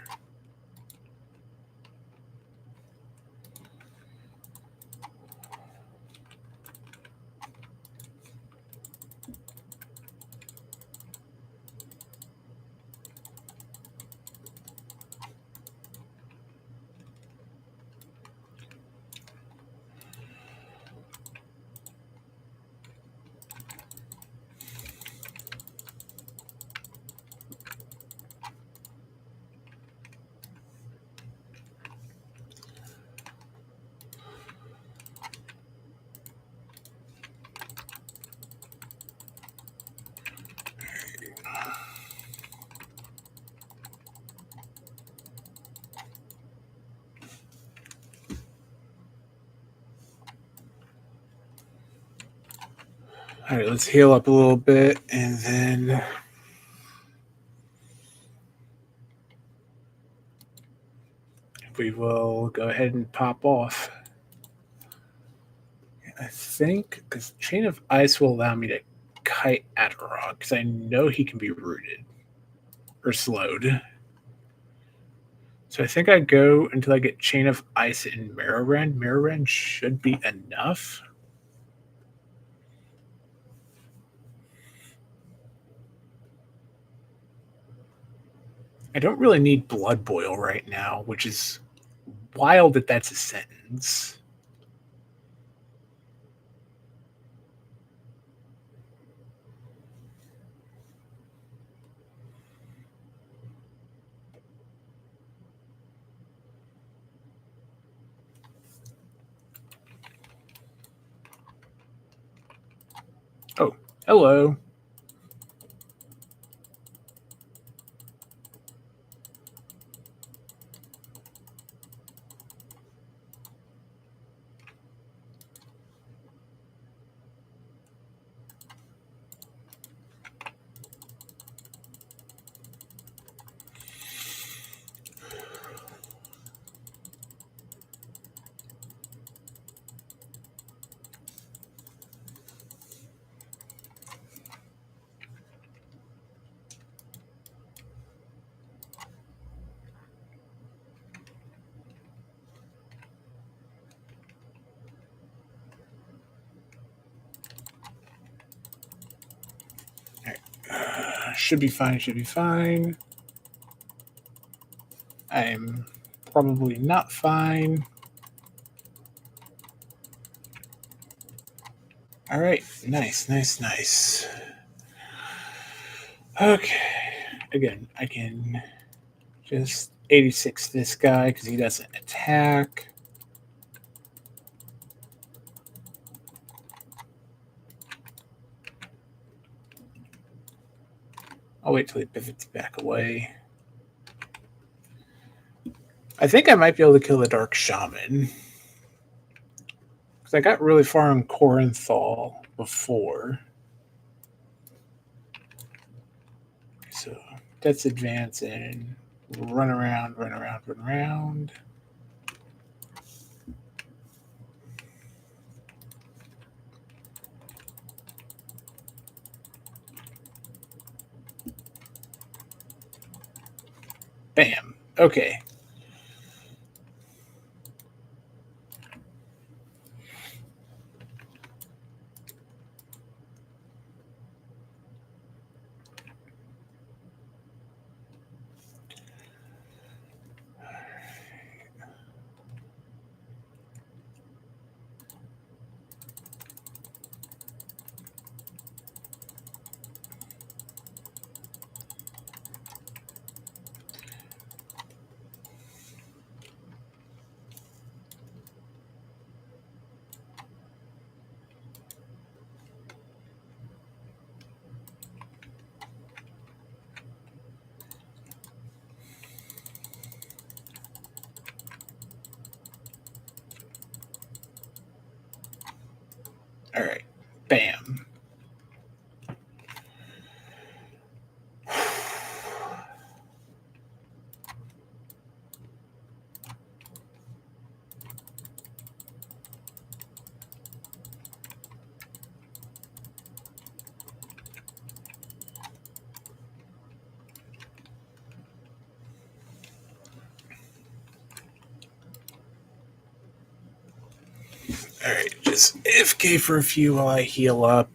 All right, let's heal up a little bit, and then we will go ahead and pop off. I think because Chain of Ice will allow me to kite Adderall, because I know he can be rooted or slowed. So I think I go until I get Chain of Ice in Mirrorend. Mirrorend should be enough. I don't really need Blood Boil right now, which is wild that that's a sentence. Oh, hello. Should be fine, should be fine. I'm probably not fine. All right, nice, nice, nice. Okay, again, I can just 86 this guy because he doesn't attack. I'll wait till he pivots back away. I think I might be able to kill the Dark Shaman. Because I got really far on Corinthal before. So let's advance and run around, run around, run around. Bam. Okay. All right. Bam. Alright, just AFK for a few while I heal up.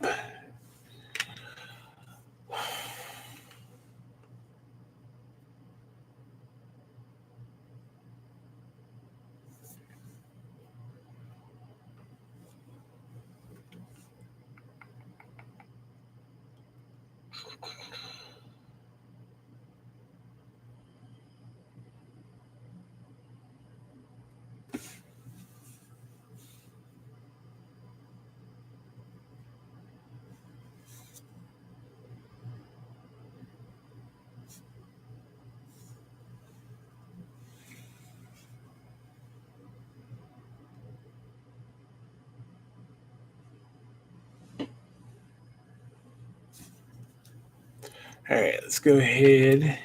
Alright, let's go ahead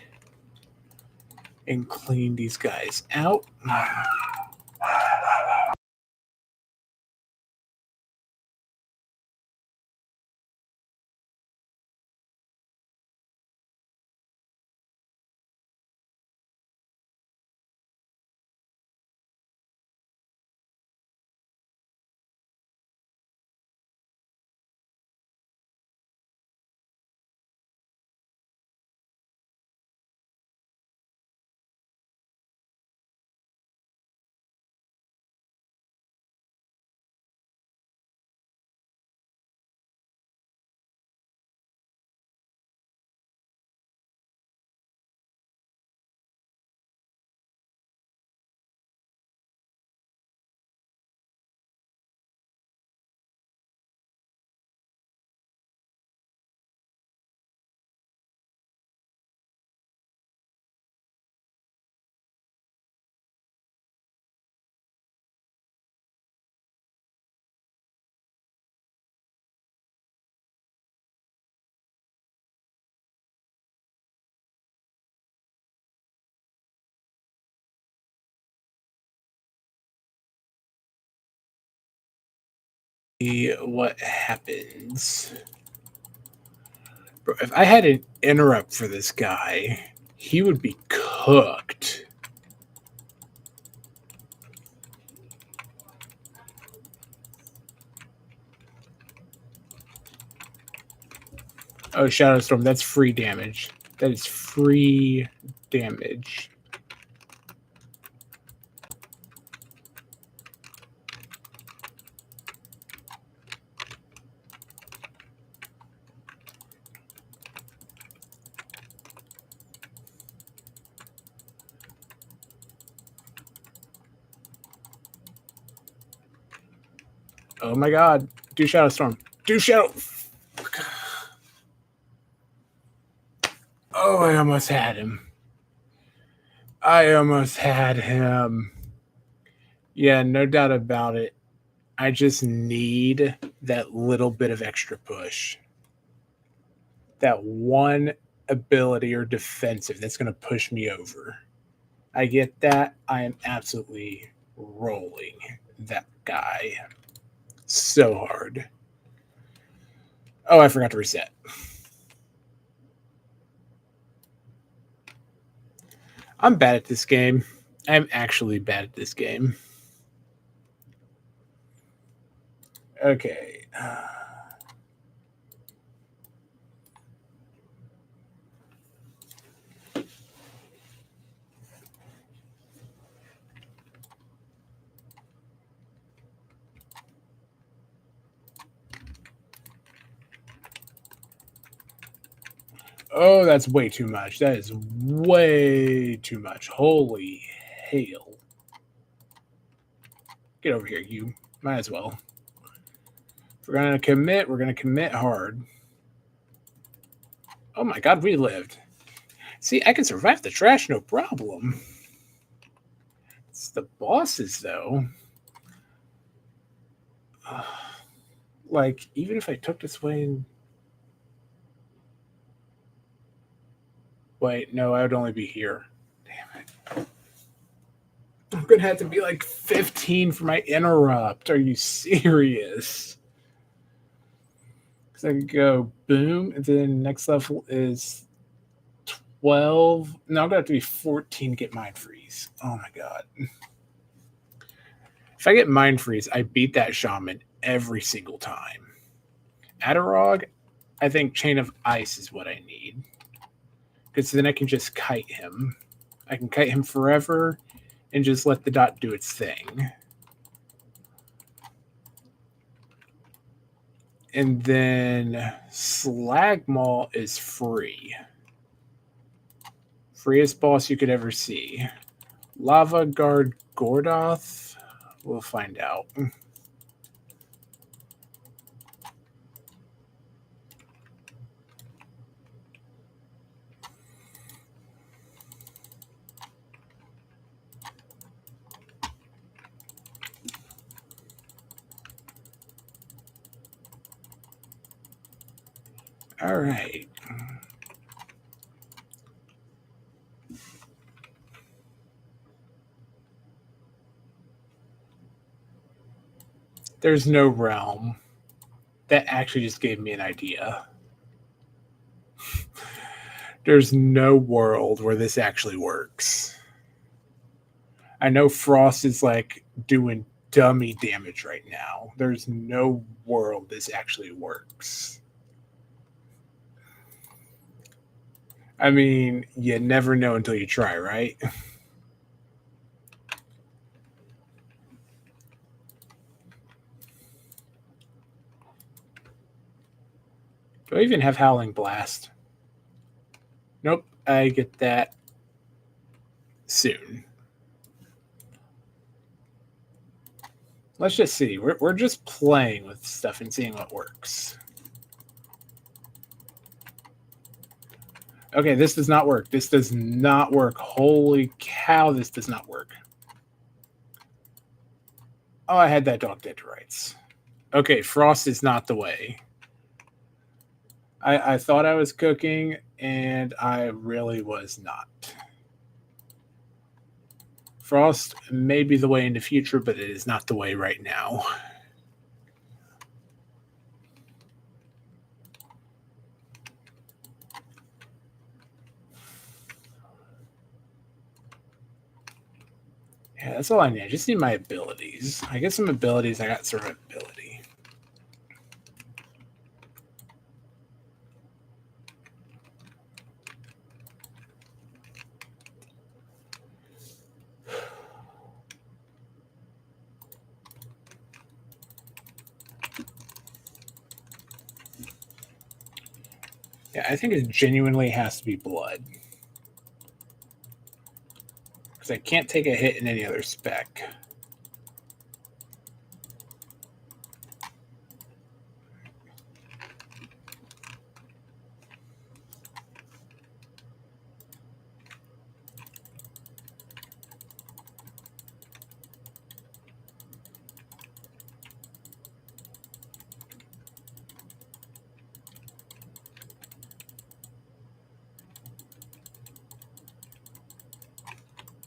and clean these guys out. See what happens. Bro, if I had an interrupt for this guy, he would be cooked. Oh, Shadow Storm, that's free damage. That is free damage. Oh my god. Do Shadow Storm. Do Shadow. Oh, I almost had him. I almost had him. Yeah, no doubt about it. I just need that little bit of extra push. That one ability or defensive that's going to push me over. I get that. I am absolutely rolling that guy so hard. Oh, I forgot to reset. I'm bad at this game. I'm actually bad at this game. Okay. Oh, that's way too much. That is way too much. Holy hell. Get over here, you. Might as well. If we're going to commit, we're going to commit hard. Oh my god, we lived. See, I can survive the trash, no problem. It's the bosses, though. Like, even if I took this way and... Wait, no, I would only be here. Damn it. I'm going to have to be like 15 for my interrupt. Are you serious? Because I could go boom, and then next level is 12. No, I'm going to have to be 14 to get mind freeze. Oh my god. If I get Mind Freeze, I beat that shaman every single time. Adderog, I think Chain of Ice is what I need. Because then I can just kite him. I can kite him forever and just let the dot do its thing. And then Slagmaw is free. Freest boss you could ever see. Lava Guard Gordoth? We'll find out. All right. There's no realm. That actually just gave me an idea. There's no world where this actually works. I know Frost is like doing dummy damage right now. There's no world this actually works. I mean, you never know until you try, right? Do I even have Howling Blast? Nope, I get that soon. Let's just see. We're just playing with stuff and seeing what works. Okay, this does not work. This does not work. Holy cow, this does not work. Oh, I had that dog dead to rights. Okay, Frost is not the way. I thought I was cooking, and I really was not. Frost may be the way in the future, but it is not the way right now. Yeah, that's all I need. I just need my abilities. I get some abilities. I got survivability. Yeah, I think it genuinely has to be blood. Because I can't take a hit in any other spec.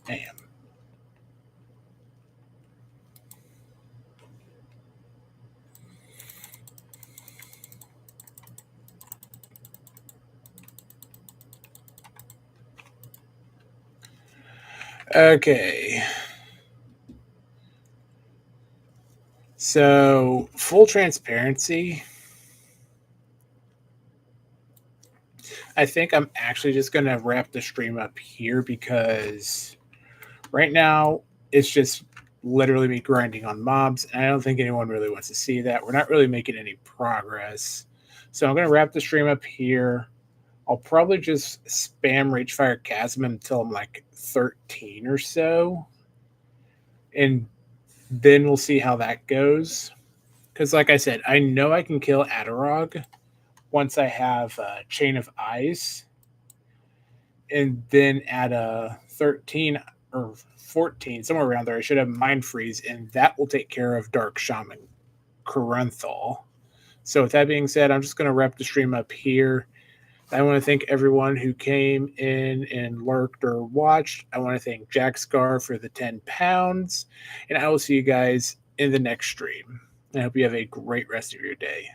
Damn. Okay. So, full transparency, I think I'm actually just going to wrap the stream up here because right now it's just literally me grinding on mobs, and I don't think anyone really wants to see that. We're not really making any progress. So I'm going to wrap the stream up here. I'll probably just spam Ragefire Chasm until I'm like 13 or so. And then we'll see how that goes. Because like I said, I know I can kill Adderog once I have Chain of Ice. And then at a 13 or 14, somewhere around there, I should have Mind Freeze, and that will take care of Dark Shaman Corenthal. So with that being said, I'm just going to wrap the stream up here. I want to thank everyone who came in and lurked or watched. I want to thank Jack Scar for the 10 pounds, and I will see you guys in the next stream. I hope you have a great rest of your day.